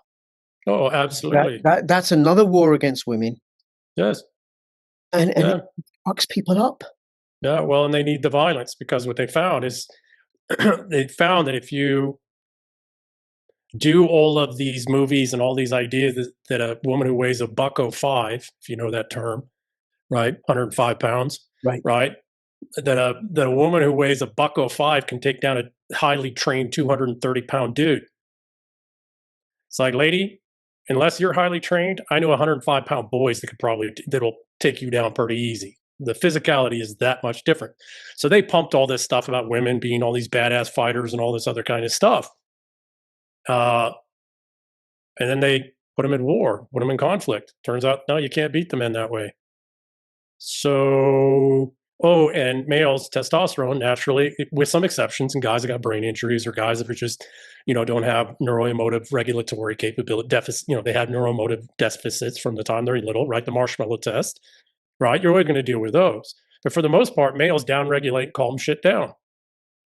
Oh, absolutely. That's another war against women. Yes. And it fucks people up. Yeah, well, and they need the violence, because what they found is they found that if you do all of these movies and all these ideas that a woman who weighs $105, if you know that term, right, 105 pounds, right, that a woman who weighs $105 can take down a highly trained 230-pound dude. It's like, lady, unless you're highly trained, I know 105-pound boys that'll take you down pretty easy. The physicality is that much different. So they pumped all this stuff about women being all these badass fighters and all this other kind of stuff. And then they put them in war, put them in conflict. Turns out, no, you can't beat the men that way. So, and males, testosterone, naturally, with some exceptions, and guys that got brain injuries or guys that are just, don't have neuroemotive regulatory capability deficit, they have neuroemotive deficits from the time they're little, right? The marshmallow test, right? You're always going to deal with those. But for the most part, males downregulate and calm shit down.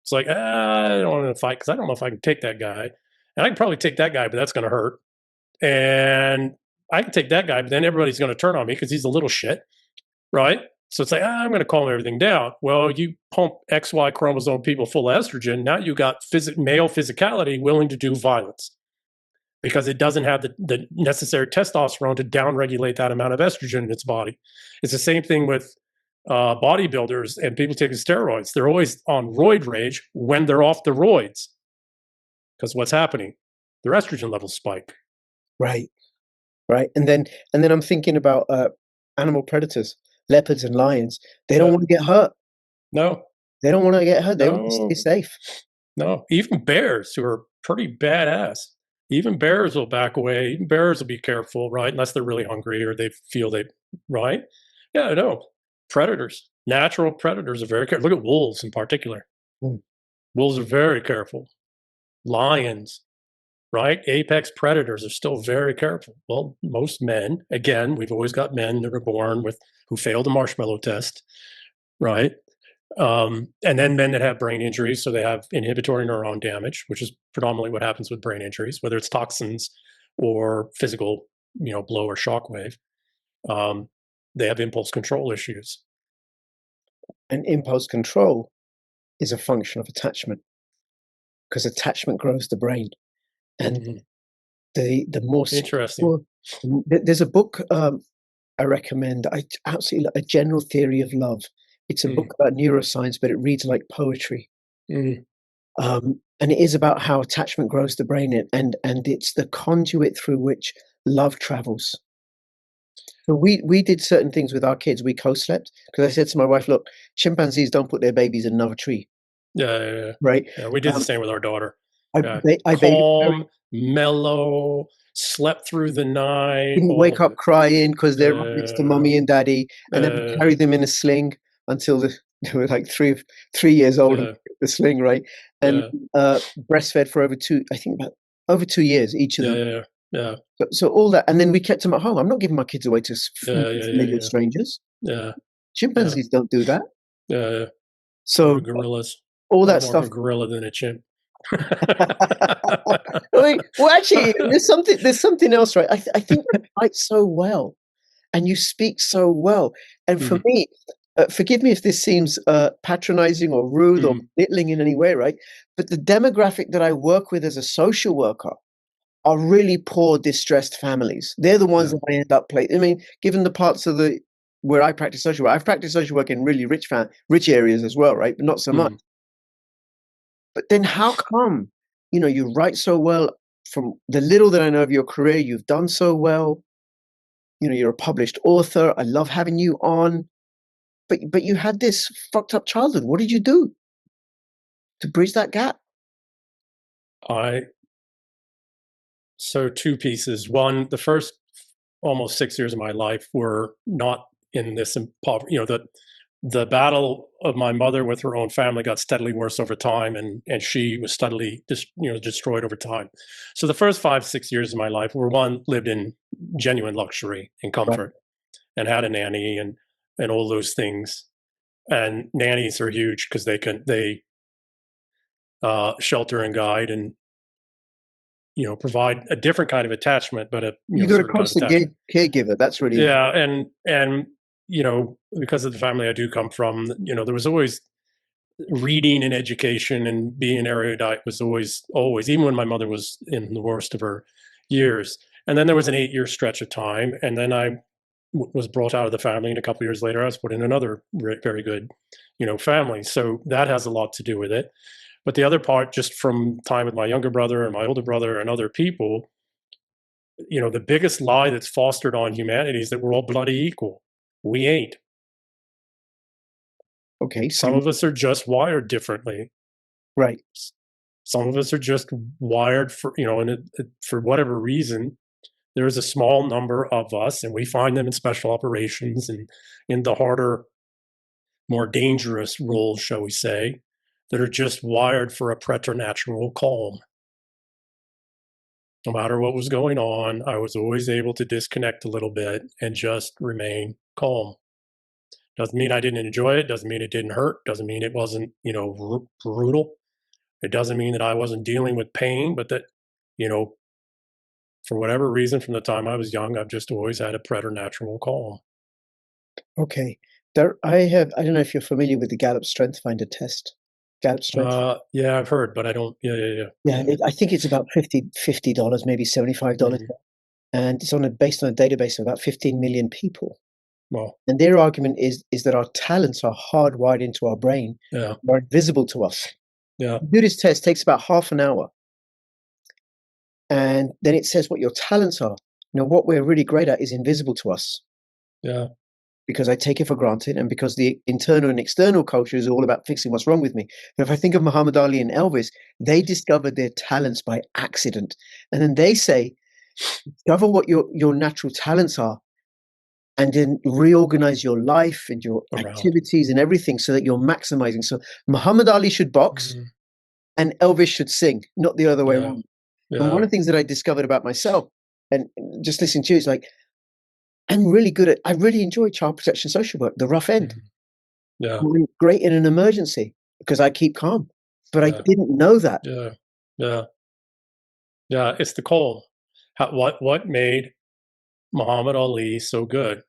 It's like, I don't want to fight because I don't know if I can take that guy. And I can probably take that guy, but that's going to hurt. And I can take that guy, but then everybody's going to turn on me because he's a little shit, right? So it's like, I'm going to calm everything down. Well, you pump XY chromosome people full of estrogen. Now you got male physicality willing to do violence because it doesn't have the necessary testosterone to downregulate that amount of estrogen in its body. It's the same thing with bodybuilders and people taking steroids. They're always on roid rage when they're off the roids, because what's happening? Their estrogen levels spike. Right. And then I'm thinking about animal predators, leopards and lions. They don't want to get hurt. No. They don't want to get hurt. They want to stay safe. No. Even bears, who are pretty badass, even bears will back away. Even bears will be careful, right? Unless they're really hungry or they feel right? Yeah, no. Predators, natural predators are very careful. Look at wolves in particular. Wolves are very careful. Lions, right? Apex predators are still very careful. Well, most men, again, we've always got men that are born who failed the marshmallow test, right? And then men that have brain injuries, so they have inhibitory neuron damage, which is predominantly what happens with brain injuries, whether it's toxins or physical, blow or shockwave. They have impulse control issues. And impulse control is a function of attachment, because attachment grows the brain. And Mhm. the more Interesting. there's a book I recommend. I absolutely like, A General Theory of Love. It's a book about neuroscience, but it reads like poetry. Mm. And it is about how attachment grows the brain, and it's the conduit through which love travels. So we did certain things with our kids. We co-slept because I said to my wife, "Look, chimpanzees don't put their babies in another tree, Yeah. right?" Yeah, we did the same with our daughter. I Yeah. I baby Calm, mellow, slept through the night, didn't all wake of up it. crying because they're right next to mommy and daddy, and then we Uh, carried them in a sling until they were like 3 years old. And yeah, the sling, right? And yeah, breastfed for about over 2 years each of yeah, them. yeah, yeah, So all that, and then we kept them at home. I'm not giving my kids away to yeah, yeah, yeah, familiar yeah, strangers. yeah, yeah, Chimpanzees don't do that. yeah, yeah. Or So gorillas. all I'm that more of stuff. a gorilla than a chimp. Well, actually, there's something else, right? I think you write so well, and you speak so well, and for Mm, me, forgive me if this seems patronizing or rude or mm, belittling in any way, right? But the demographic that I work with as a social worker are really poor, distressed families. They're the ones yeah, that I end up playing. I mean, given the parts of the where I practice social work, I've practiced social work in really rich areas as well, right? But not so much. mm. But then how come, you write so well? From the little that I know of your career, you've done so well. You're a published author. I love having you on. But you had this fucked up childhood. What did you do to bridge that gap? I So two pieces. One, the first almost 6 years of my life were not in this the battle of my mother with her own family got steadily worse over time, and she was steadily destroyed over time. So the first 5 6 years of my life were one lived in genuine luxury and Right. comfort, and had a nanny and all those things. And nannies are huge because they shelter and guide and provide a different kind of attachment, but a You got a certain kind of constant attachment. caregiver. That's really important. Yeah, and because of the family I do come from, there was always reading and education, and being erudite was always, even when my mother was in the worst of her years. And then there was an 8-year stretch of time, and then I was brought out of the family, and a couple of years later, I was put in another very good, family. So that has a lot to do with it. But the other part, just from time with my younger brother and my older brother and other people, the biggest lie that's fostered on humanity is that we're all bloody equal. We ain't. Okay, Some of us are just wired differently. right. Some of us are just wired for whatever reason. There's a small number of us, and we find them in special operations and in the harder, more dangerous roles, shall we say, that are just wired for a preternatural calm. No matter what was going on, I was always able to disconnect a little bit and just remain calm. Doesn't mean I didn't enjoy it. Doesn't mean it didn't hurt. Doesn't mean it wasn't, brutal. It doesn't mean that I wasn't dealing with pain, but that, you know, for whatever reason, from the time I was young, I've just always had a preternatural calm. Okay. I don't know if you're familiar with the Gallup Strength Finder test. Gallup Strength. Yeah, I've heard, but I don't. Yeah, yeah, Yeah, yeah. I think it's about $50, maybe $75, Mhm. and it's based on a database of about 15 million people. Well, And their argument is that our talents are hardwired into our brain, yeah, are invisible to us. yeah, To do this test takes about half an hour, and then it says what your talents are. What we're really great at is invisible to us, yeah. because I take it for granted, and because the internal and external culture is all about fixing what's wrong with me. But if I think of Muhammad Ali and Elvis, they discovered their talents by accident. And then they say, discover what your natural talents are, and then reorganize your life and your Around. activities and everything so that you're maximizing. So Muhammad Ali should box Mhm. and Elvis should sing, not the other way Yeah, around. And one yeah. of the things that I discovered about myself, and just listening to you, is like, I really enjoy child protection social work, the rough end. Mhm. Yeah, I'm great in an emergency because I keep calm. But I yeah, didn't know that. yeah, yeah, yeah. It's the calm. What made Muhammad Ali so good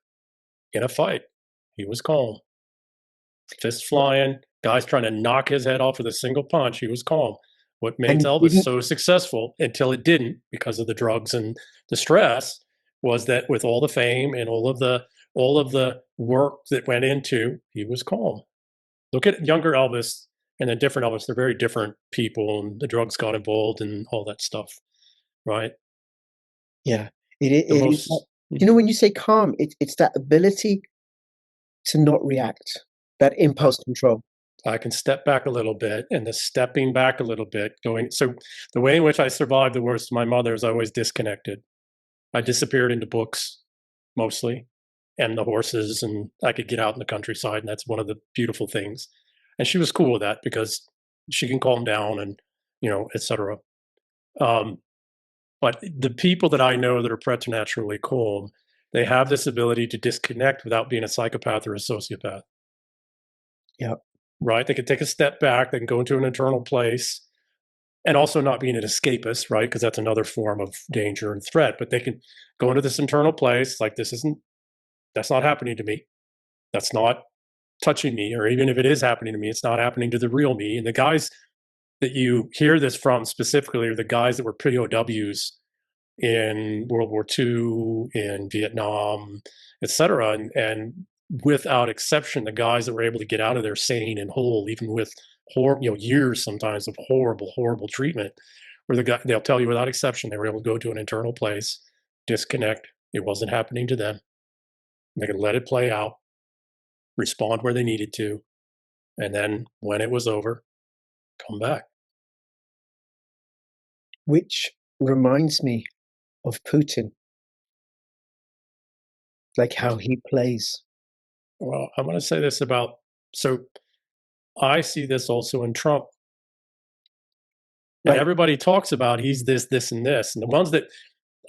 in a fight? He was calm. Fist flying, guys trying to knock his head off with a single punch. He was calm. What made And Elvis didn't so successful until it didn't because of the drugs and the stress was that with all the fame and all of the work that went into, he was calm. Look at younger Elvis and then different Elvis. They're very different people, and the drugs got involved and all that stuff, right? yeah, The it is. most You know, when you say calm, it's that ability to not react, that impulse control. I can step back a little bit, and the stepping back a little bit, going. So the way in which I survived the worst of my mother is I always disconnected. I disappeared into books mostly, and the horses, and I could get out in the countryside, and that's one of the beautiful things. And she was cool with that because she can calm down and, etc. Um, but the people that I know that are preternaturally calm, they have this ability to disconnect without being a psychopath or a sociopath. Yeah. Right? They can take a step back, they can go into an internal place, and also not being an escapist, right? Because that's another form of danger and threat. But they can go into this internal place, like that's not happening to me. That's not touching me, or even if it is happening to me, it's not happening to the real me. And the guys that you hear this from specifically are the guys that were POWs in World War II, in Vietnam, etc. And without exception, the guys that were able to get out of there sane and whole, even with years sometimes of horrible treatment, where they'll tell you without exception they were able to go to an internal place, disconnect. It wasn't happening to them. They could let it play out, respond where they needed to, and then when it was over, come back. Which reminds me of Putin, like how he plays. Well, I'm going to say this so I see this also in Trump. And Right. everybody talks about he's this, and this. And the ones that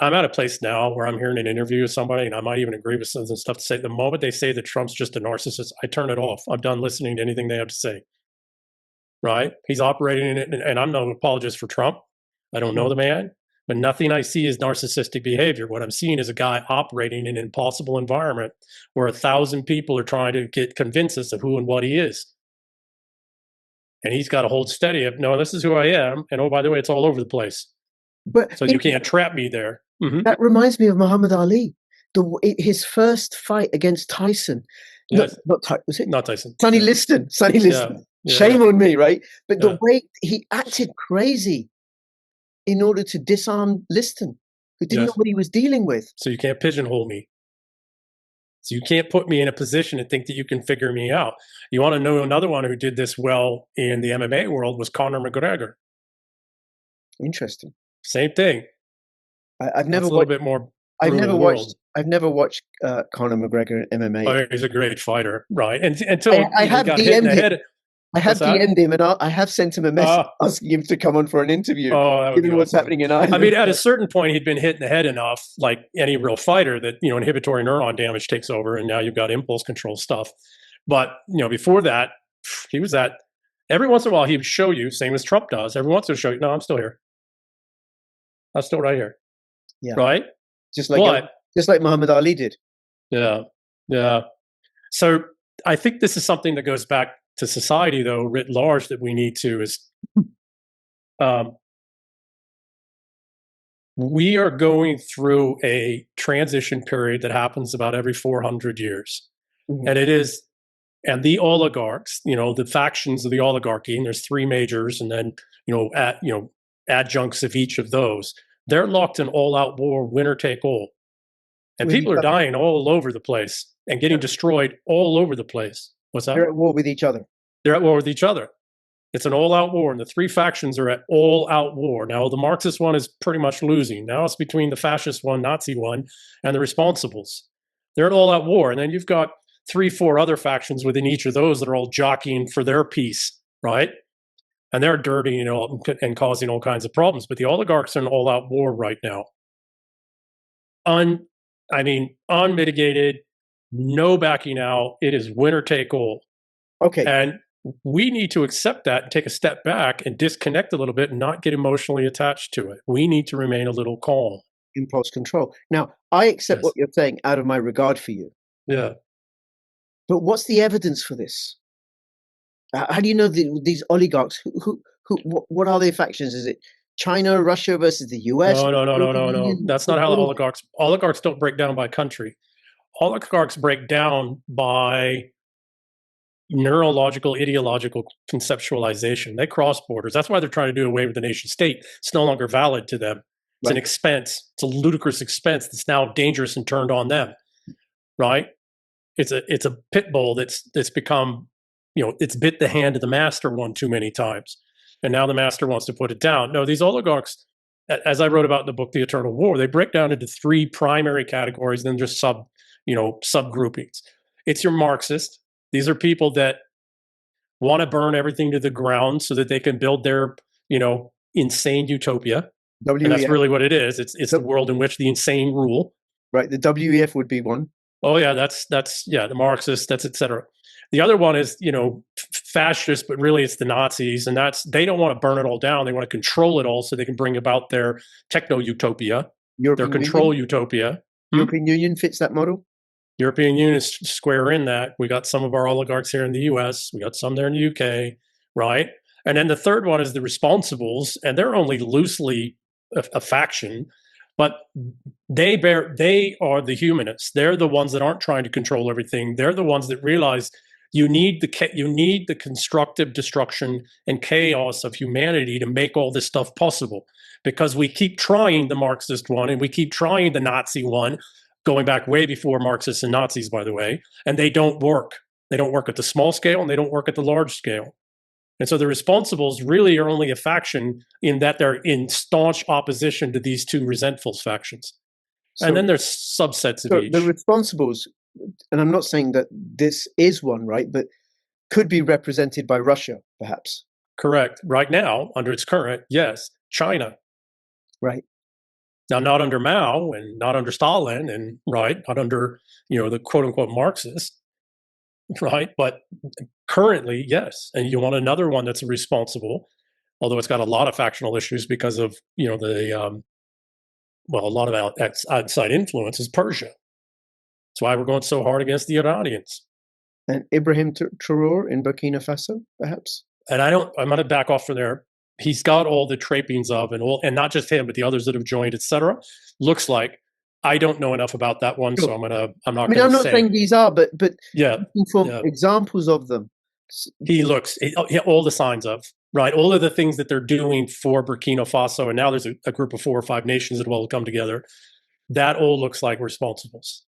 I'm at a place now where I'm hearing an interview with somebody, and I might even agree with some of the stuff to say, the moment they say that Trump's just a narcissist, I turn it off. I'm done listening to anything they have to say. Right? He's operating in it, and I'm no apologist for Trump. I don't know the man, but nothing I see is narcissistic behavior. What I'm seeing is a guy operating in an impossible environment where 1,000 people are trying to convince us of who and what he is. And he's got to hold steady of, no, this is who I am. And oh, by the way, it's all over the place. But So you can't trap me there. Mm-hmm. that reminds me of Muhammad Ali. His first fight against Tyson. Yes. Was it? Not Tyson. Sonny Liston. Sonny Liston. Yeah. Shame on me, right? But Yeah. the way he acted crazy in order to disarm Liston, who didn't know what he was dealing with. So you can't pigeonhole me. So you can't put me in a position and think that you can figure me out. You want to know another one who did this well in the MMA world was Conor McGregor. Interesting. Same thing. I've never watched. A little bit more. I've never watched Conor McGregor in MMA. Oh, he's a great fighter, right? And until I have got hit in the head. I have DM'd him, and I have sent him a message asking him to come on for an interview. Given what's happening in Ireland. I mean, at a certain point, he'd been hit in the head enough, like any real fighter, that inhibitory neuron damage takes over, and now you've got impulse control stuff. But before that, he was at. Every once in a while, he would show you, same as Trump does. Every once in a while, show you, no, I'm still here. I'm still right here. Yeah. Right. Just like Muhammad Ali did. Yeah. So I think this is something that goes back to society, though, writ large, that we need to is we are going through a transition period that happens about every 400 years. Mm-hmm. And the oligarchs, the factions of the oligarchy, and there's three majors, and then, adjuncts of each of those, they're locked in all-out war, winner take all. And people are dying all over the place and getting destroyed all over the place. What's that? They're at war with each other. They're at war with each other. It's an all-out war, and the three factions are at all-out war. Now, the Marxist one is pretty much losing. Now it's between the fascist one, Nazi one, and the responsibles. They're at all-out war. And then you've got 3-4 other factions within each of those that are all jockeying for their piece, right? And they're dirty, and causing all kinds of problems. But the oligarchs are in all-out war right now. Unmitigated, no backing out. It is winner take all. Okay. And we need to accept that and take a step back and disconnect a little bit and not get emotionally attached to it. We need to remain a little calm. impulse control. Now, I accept Yes. what you're saying out of my regard for you, Yeah. but what's the evidence for this? How do you know these oligarchs? What are their factions? Is it China, Russia versus the US? No. That's not how the oligarchs don't break down by country. Oligarchs break down by neurological, ideological conceptualization. They cross borders. That's why they're trying to do away with the nation state. It's no longer valid to them. It's an expense. It's a ludicrous expense that's now dangerous and turned on them. Right? It's a pit bull that's become, it's bit the hand of the master one too many times. And now the master wants to put it down. No, these oligarchs, as I wrote about in the book, The Eternal War, they break down into three primary categories, then just subgroupings. It's your Marxist. These are people that want to burn everything to the ground so that they can build their, insane utopia. WEF. And that's really what it is. It's the world in which the insane rule. Right. The WEF would be one. Oh yeah, that's the Marxists, that's etc. The other one is, fascist, but really it's the Nazis, and they don't want to burn it all down. They want to control it all so they can bring about their techno-utopia, their control utopia. European Union fits that model? European Union is square in that. We got some of our oligarchs here in the US, we got some there in the UK, right? And then the third one is the responsibles, and they're only loosely a faction, but they are the humanists. They're the ones that aren't trying to control everything. They're the ones that realize you need the constructive destruction and chaos of humanity to make all this stuff possible. Because we keep trying the Marxist one and we keep trying the Nazi one, going back way before Marxists and Nazis, by the way, and they don't work. They don't work at the small scale and they don't work at the large scale. And so the responsibles really are only a faction in that they're in staunch opposition to these two resentful factions. And then there's subsets of each. The responsibles, and I'm not saying that this is one, right, but could be represented by Russia, perhaps. Correct. Right now, under its current, yes, China. Right. Now, not under Mao and not under Stalin and not under, the quote unquote Marxist, right? But currently, yes. And you want another one that's responsible, although it's got a lot of factional issues because of, a lot of outside influence is Persia. That's why we're going so hard against the Iranians. And Ibrahim Traore in Burkina Faso, perhaps? And I'm going to back off from there. He's got all the trappings of and not just him, but the others that have joined, etc. Looks like I don't know enough about that one, so I'm not saying these are, but looking for examples of them. He looks all the signs of all of the things that they're doing for Burkina Faso, and now there's a group of 4 or 5 nations that will come together. That all looks like responsibles.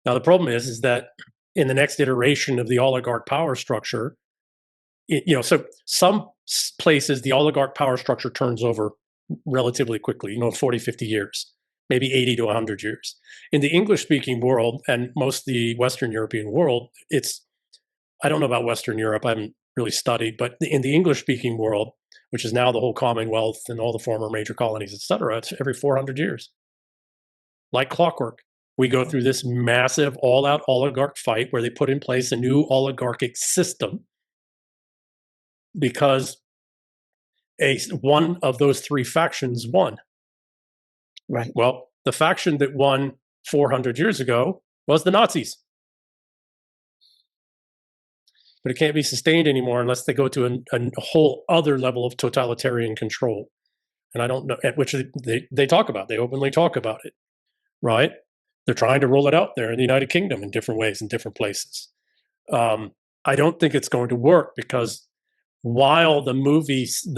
Now the problem is that in the next iteration of the oligarch power structure, so some places the oligarch power structure turns over relatively quickly, 40, 50 years, maybe 80 to 100 years. In the English-speaking world and most of the Western European world, I don't know about Western Europe, I haven't really studied, but in the English-speaking world, which is now the whole Commonwealth and all the former major colonies, et cetera, it's every 400 years. Like clockwork. We go through this massive all-out oligarch fight where they put in place a new oligarchic system because one of those 3 factions won. Right. Well, the faction that won 400 years ago was the Nazis. But it can't be sustained anymore unless they go to a whole other level of totalitarian control. And I don't know, which they talk about. They openly talk about it, right? They're trying to roll it out there in the United Kingdom in different ways, in different places. I don't think it's going to work because while the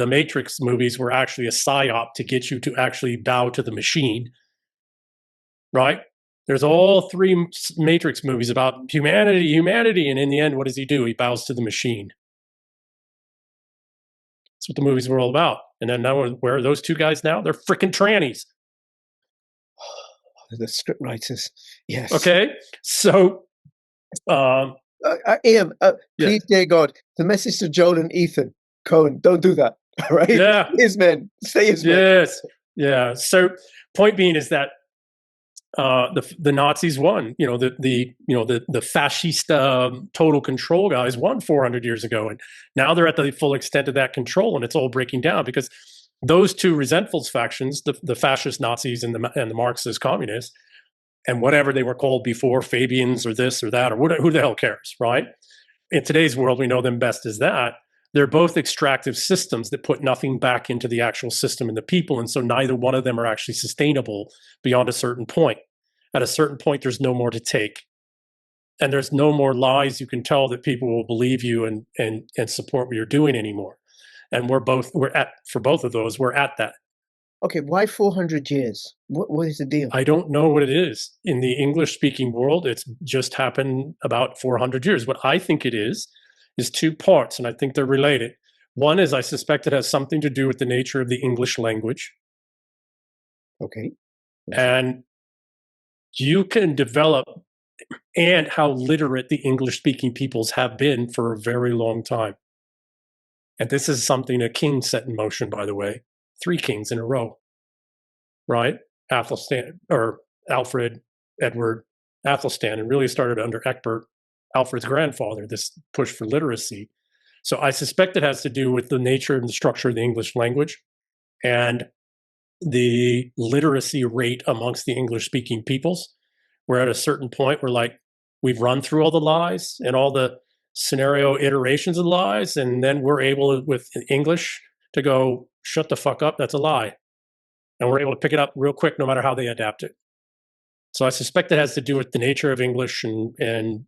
Matrix movies were actually a psyop to get you to actually bow to the machine, right? There's all 3 Matrix movies about humanity, and in the end, what does he do? He bows to the machine. That's what the movies were all about. And then now, where are those 2 guys now? They're freaking trannies. The script writers, yes. Okay, so Ian, please, dear God, the message to Joel and Ethan Cohen: don't do that. All right, yeah, his men, stay his men. Yes, yeah. So, point being is that the Nazis won. The fascist total control guys won 400 years ago, and now they're at the full extent of that control, and it's all breaking down because those two resentful factions, the fascist Nazis and the Marxist communists, and whatever they were called before, Fabians or this or that, or who the hell cares, right? In today's world, we know them best as that. They're both extractive systems that put nothing back into the actual system and the people. And so neither one of them are actually sustainable beyond a certain point. At a certain point, there's no more to take. And there's no more lies you can tell that people will believe you and support what you're doing anymore. And for both of those, we're at that. Okay, why 400 years? What is the deal? I don't know what it is. In the English-speaking world, it's just happened about 400 years. What I think it is two parts, and I think they're related. One is I suspect it has something to do with the nature of the English language. Okay. And you can develop, and how literate the English-speaking peoples have been for a very long time. And this is something a king set in motion, by the way. 3 kings in a row, right? Alfred, Edward, Athelstan, and really started under Egbert, Alfred's grandfather, this push for literacy. So I suspect it has to do with the nature and the structure of the English language and the literacy rate amongst the English-speaking peoples. We're at a certain point where, we've run through all the lies and all the scenario iterations of lies, and then we're able, with English, to go, shut the fuck up, that's a lie. And we're able to pick it up real quick, no matter how they adapt it. So I suspect it has to do with the nature of English and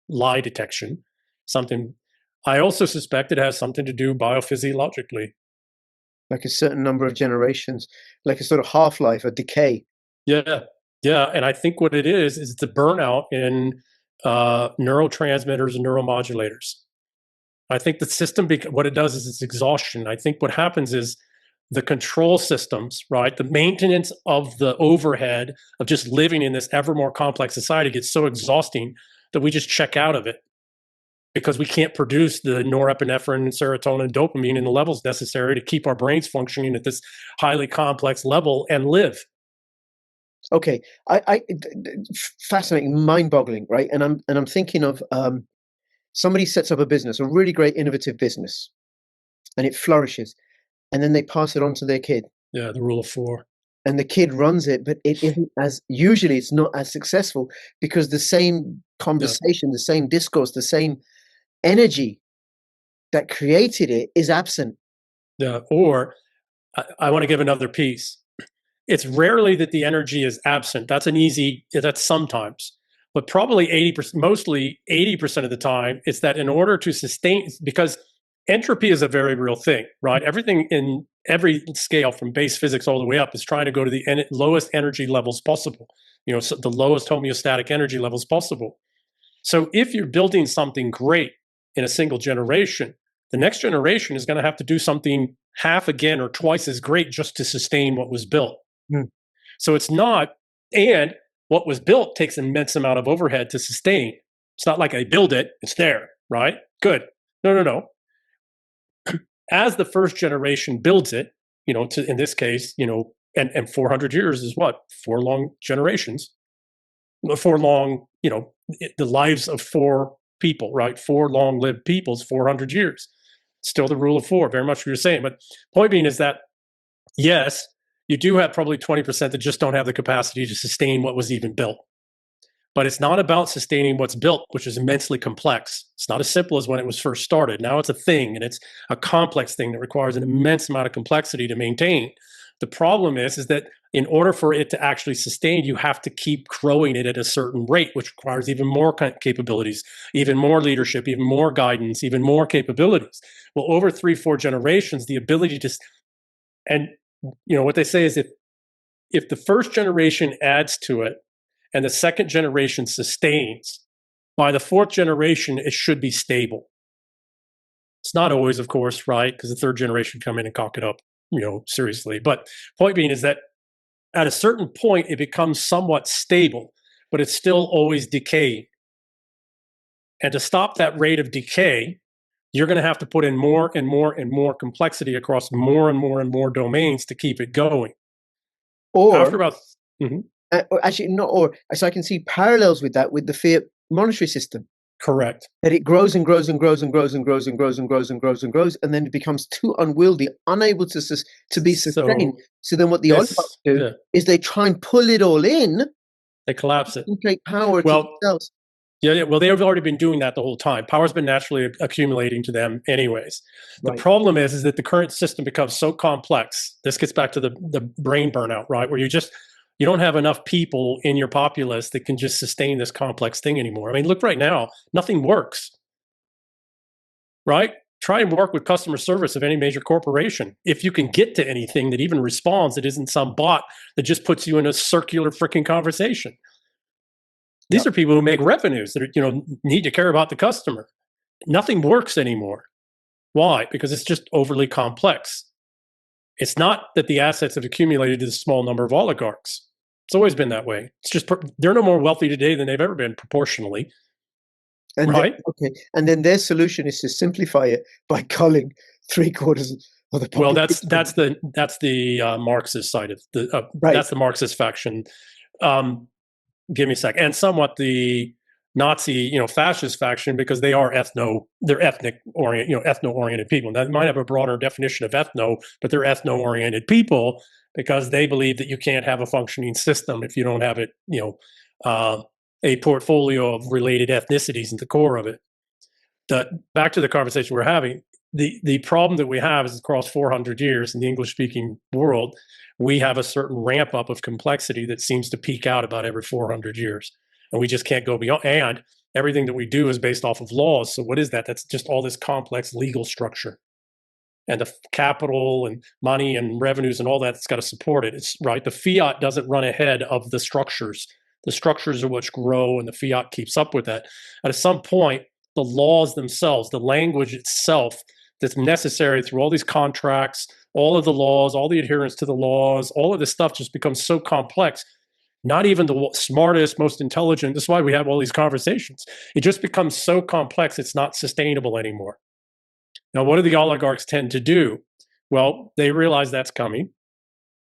lie detection. Something. I also suspect it has something to do biophysiologically. Like a certain number of generations, like a sort of half-life, a decay. Yeah. And I think what it is the burnout in neurotransmitters and neuromodulators. I think the system, what it does is it's exhaustion. I think what happens is the control systems, right? The maintenance of the overhead of just living in this ever more complex society gets so exhausting that we just check out of it because we can't produce the norepinephrine, serotonin, and dopamine in the levels necessary to keep our brains functioning at this highly complex level and live. Okay, fascinating, mind-boggling, right? And I'm thinking of somebody sets up a business, a really great innovative business, and it flourishes, and then they pass it on to their kid. Yeah, the rule of 4. And the kid runs it, but it isn't usually it's not as successful because the same conversation, the same discourse, the same energy that created it is absent. Yeah, or I want to give another piece. It's rarely that the energy is absent. That's sometimes. But probably 80%, mostly 80% of the time, it's that in order to sustain, because entropy is a very real thing, right? Everything in every scale from base physics all the way up is trying to go to the lowest energy levels possible, so the lowest homeostatic energy levels possible. So if you're building something great in a single generation, the next generation is going to have to do something half again or twice as great just to sustain what was built. So it's not, and what was built takes an immense amount of overhead to sustain. It's not like I build it, it's there, right? Good. No. As the first generation builds it, in this case, and 400 years is what? 4 long generations. 4 long, the lives of 4 people, right? 4 long-lived peoples, 400 years. Still the rule of 4, very much what you're saying. But point being is that, yes, you do have probably 20% that just don't have the capacity to sustain what was even built. But it's not about sustaining what's built, which is immensely complex. It's not as simple as when it was first started. Now it's a thing, and it's a complex thing that requires an immense amount of complexity to maintain. The problem is that in order for it to actually sustain, you have to keep growing it at a certain rate, which requires even more capabilities, even more leadership, even more guidance, even more capabilities. Well, over 3-4 generations, the ability to, and what they say is if the first generation adds to it and the second generation sustains, by the 4th generation, it should be stable. It's not always, of course, right? Because the 3rd generation come in and cock it up, seriously. But point being is that at a certain point, it becomes somewhat stable, but it's still always decaying. And to stop that rate of decay, you're going to have to put in more and more and more complexity across more and more and more domains to keep it going. Or after about, actually not or, so I can see parallels with that with the fiat monetary system. Correct. That it grows and grows and grows and grows and grows and grows and grows and grows and grows, and then it becomes too unwieldy, unable to be sustained. So then what the oligarchs do is they try and pull it all in. They collapse it. Take power to themselves. Yeah, well, they've already been doing that the whole time. Power's been naturally accumulating to them anyways. The problem is that the current system becomes so complex. This gets back to the brain burnout, right? Where you don't have enough people in your populace that can just sustain this complex thing anymore. I mean, look right now, nothing works, right? Try and work with customer service of any major corporation. If you can get to anything that even responds, that isn't some bot that just puts you in a circular freaking conversation. These are people who make revenues that are, need to care about the customer. Nothing works anymore. Why? Because it's just overly complex. It's not that the assets have accumulated to a small number of oligarchs. It's always been that way. It's just they're no more wealthy today than they've ever been proportionally. And right? And then their solution is to simplify it by culling 3/4 of the population. Well, that's the Marxist side of that's the Marxist faction. Give me a sec. And somewhat the Nazi, fascist faction, because they are ethno-oriented people. That might have a broader definition of ethno, but they're ethno-oriented people because they believe that you can't have a functioning system if you don't have it, a portfolio of related ethnicities at the core of it. Back to the conversation we're having, the problem that we have is across 400 years in the English-speaking world, we have a certain ramp up of complexity that seems to peak out about every 400 years. And we just can't go beyond. And everything that we do is based off of laws. So what is that? That's just all this complex legal structure. And the capital and money and revenues and all that's got to support it. It's right. The fiat doesn't run ahead of the structures. The structures are what grow and the fiat keeps up with that. And at some point, the laws themselves, the language itself that's necessary through all these contracts, all of the laws, all the adherence to the laws, all of this stuff just becomes so complex. Not even the smartest, most intelligent. This is why we have all these conversations. It just becomes so complex, it's not sustainable anymore. Now, what do the oligarchs tend to do? Well, they realize that's coming,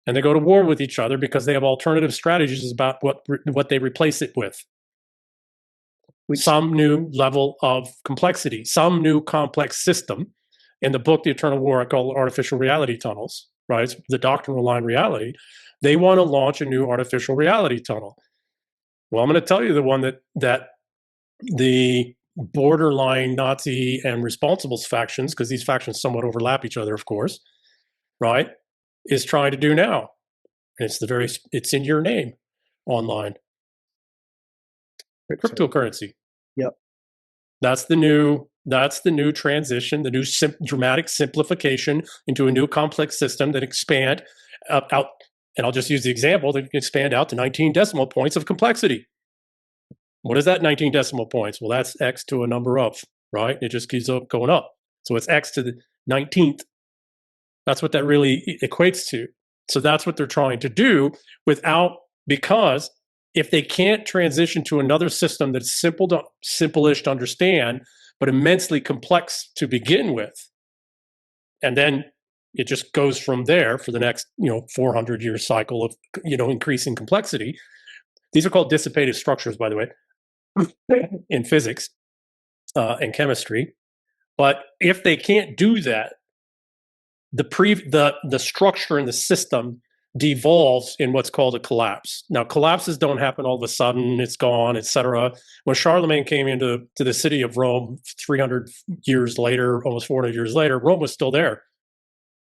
and they go to war with each other because they have alternative strategies about what they replace it with. Some new level of complexity, some new complex system. In the book, The Eternal War, I call it artificial reality tunnels, right? It's the doctrinal line reality. They want to launch a new artificial reality tunnel. Well, I'm going to tell you the one that the borderline Nazi and responsibles factions, because these factions somewhat overlap each other, of course, right, is trying to do now. And it's in your name online. Cryptocurrency. Yep. That's the new transition, the new dramatic simplification into a new complex system that expand out. And I'll just use the example that can expand out to 19 decimal points of complexity. What is that 19 decimal points? Well, that's X to a number of, right? It just keeps going up. So it's X to the 19th. That's what that really equates to. So that's what they're trying to do because if they can't transition to another system that's simple-ish to understand, but immensely complex to begin with, and then it just goes from there for the next 400-year cycle of increasing complexity. These are called dissipative structures, by the way, in physics and chemistry. But if they can't do that, the structure in the system devolves in what's called a collapse. Now, collapses don't happen all of a sudden, it's gone, etc. When Charlemagne came into the city of Rome 300 years later, almost 400 years later, Rome was still there.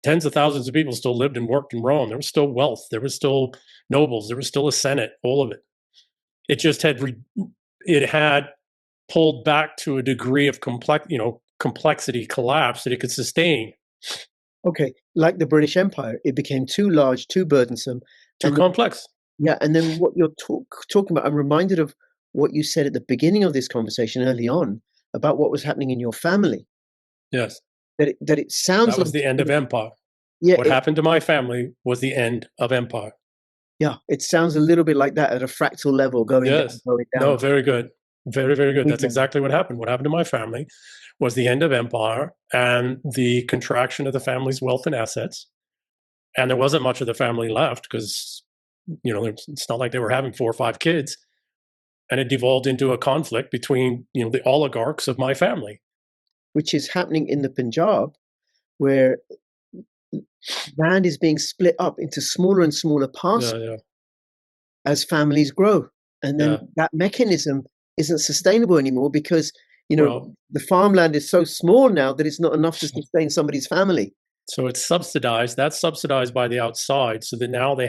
Tens of thousands of people still lived and worked in Rome. There was still wealth. There was still nobles. There was still a senate, all of it. It just had pulled back to a degree of complexity collapse that it could sustain. Okay, like the British Empire, it became too large, too burdensome. Too complex. Yeah, and then what you're talking about, I'm reminded of what you said at the beginning of this conversation early on about what was happening in your family. Yes. That it sounds that was the end of empire. Yeah. What happened to my family was the end of empire. Yeah, it sounds a little bit like that at a fractal level going down. No, very good. Very, very good. That's exactly what happened. What happened to my family was the end of empire and the contraction of the family's wealth and assets. And there wasn't much of the family left because, it's not like they were having 4 or 5 kids. And it devolved into a conflict between, the oligarchs of my family. Which is happening in the Punjab, where land is being split up into smaller and smaller parcels Yeah, as families grow. And then that mechanism isn't sustainable anymore because, the farmland is so small now that it's not enough to sustain somebody's family. So it's subsidized. That's subsidized by the outside, so that now they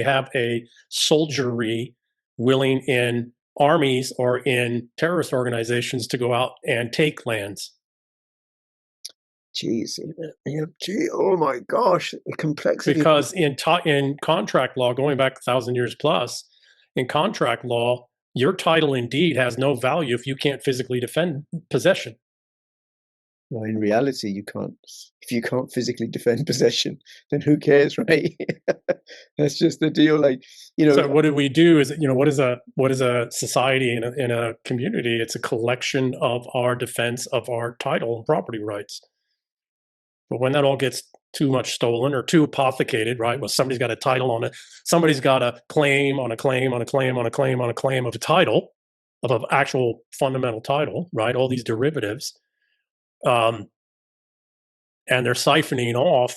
have a soldiery willing in armies or in terrorist organizations to go out and take lands. Jeez, oh my gosh, the complexity. Because in contract law, going back 1,000 years plus, in contract law, your title indeed has no value if you can't physically defend possession. Well, in reality, you can't. If you can't physically defend possession, then who cares, right? That's just the deal. So what do we do? Is what is a society in a community? It's a collection of our defense of our title and property rights. But when that all gets too much stolen or too apothecated, right? Well, somebody's got a title on it. Somebody's got a claim on a claim on a claim on a claim on a claim of a title, of an actual fundamental title, right? All these derivatives. And they're siphoning off,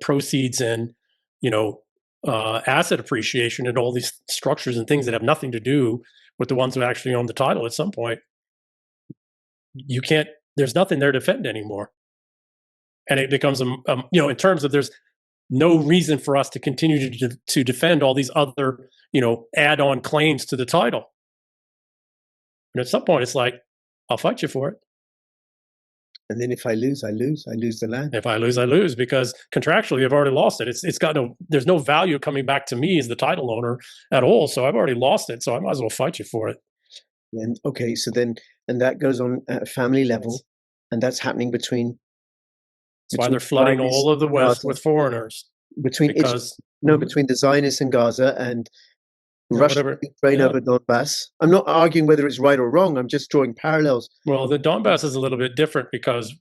proceeds and, asset appreciation and all these structures and things that have nothing to do with the ones who actually own the title. At some point, there's nothing there to defend anymore. And it becomes, in terms of there's no reason for us to continue to defend all these other, add-on claims to the title. And at some point, it's like, I'll fight you for it. And then if I lose, I lose the land. If I lose, I lose, because contractually I've already lost it. There's no value coming back to me as the title owner at all. So I've already lost it. So I might as well fight you for it. And okay, so then, and that goes on at a family level, and that's happening between. That's why they're flooding all of the West with foreigners. Between the Zionists and Gaza and Russia train over Donbass. I'm not arguing whether it's right or wrong. I'm just drawing parallels. Well, the Donbass is a little bit different because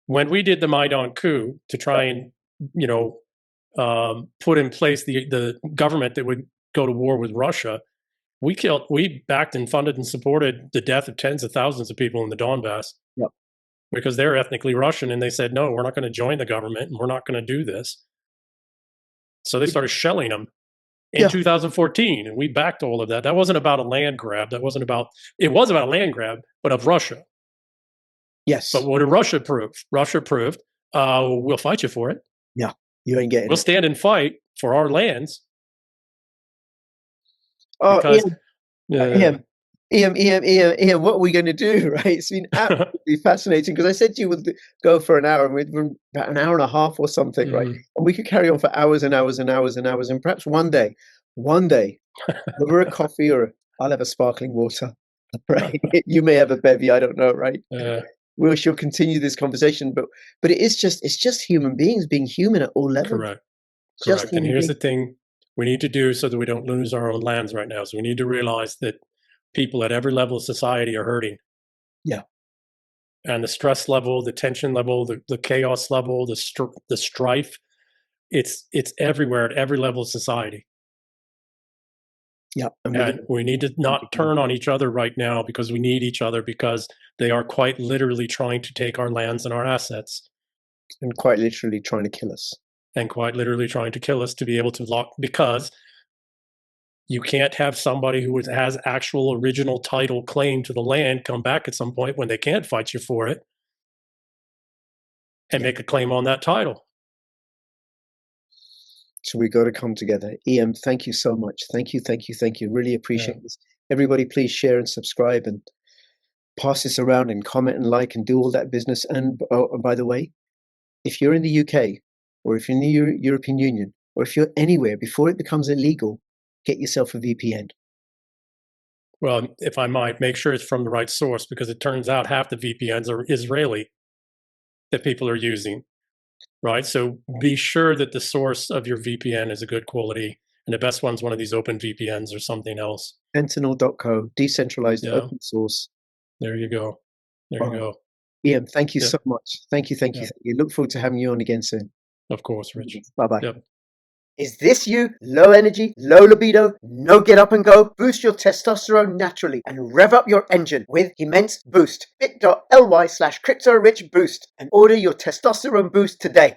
when we did the Maidan coup to try and, put in place the government that would go to war with Russia, we backed and funded and supported the death of tens of thousands of people in the Donbass. Yep. Because they're ethnically Russian, and they said, no, we're not going to join the government, and we're not going to do this. So they started shelling them in 2014, and we backed all of that. That wasn't about a land grab. It was about a land grab, but of Russia. Yes. But what did Russia prove? Russia proved, we'll fight you for it. Yeah, you ain't getting it. We'll stand and fight for our lands. Oh, Ian, what are we going to do, right? It's been absolutely fascinating, because I said you would go for an hour, and we'd been about an hour and a half or something, right? And we could carry on for hours and hours and hours and hours, and perhaps one day, over a coffee, or I'll have a sparkling water, right? You may have a bevy, I don't know, right? We shall continue this conversation, but it's just human beings being human at all levels. Correct. And here's the thing we need to do so that we don't lose our own lands right now. So we need to realize that people at every level of society are hurting. Yeah. And the stress level, the tension level, the chaos level, the strife, it's everywhere at every level of society. Yeah. And we need to not turn on each other right now, because we need each other, because they are quite literally trying to take our lands and our assets. And quite literally trying to kill us. And quite literally trying to kill us to be able to because you can't have somebody who has actual original title claim to the land come back at some point when they can't fight you for it and make a claim on that title. So we got to come together. Ian, thank you so much. Thank you. Really appreciate this. Everybody, please share and subscribe and pass this around and comment and like and do all that business. And by the way, if you're in the UK, or if you're in the European Union, or if you're anywhere, before it becomes illegal, get yourself a VPN. Well, if I might, make sure it's from the right source, because it turns out half the VPNs are Israeli that people are using, right? So be sure that the source of your VPN is a good quality, and the best one's one of these open VPNs or something else. Sentinel.co, decentralized open source. There you go. There you go. Ian, thank you so much. Thank you. Look forward to having you on again soon. Of course, Rich. Bye-bye. Yep. Is this you? Low energy, low libido, no get up and go? Boost your testosterone naturally and rev up your engine with Immense Boost. bit.ly/CryptoRichBoost and order your testosterone boost today.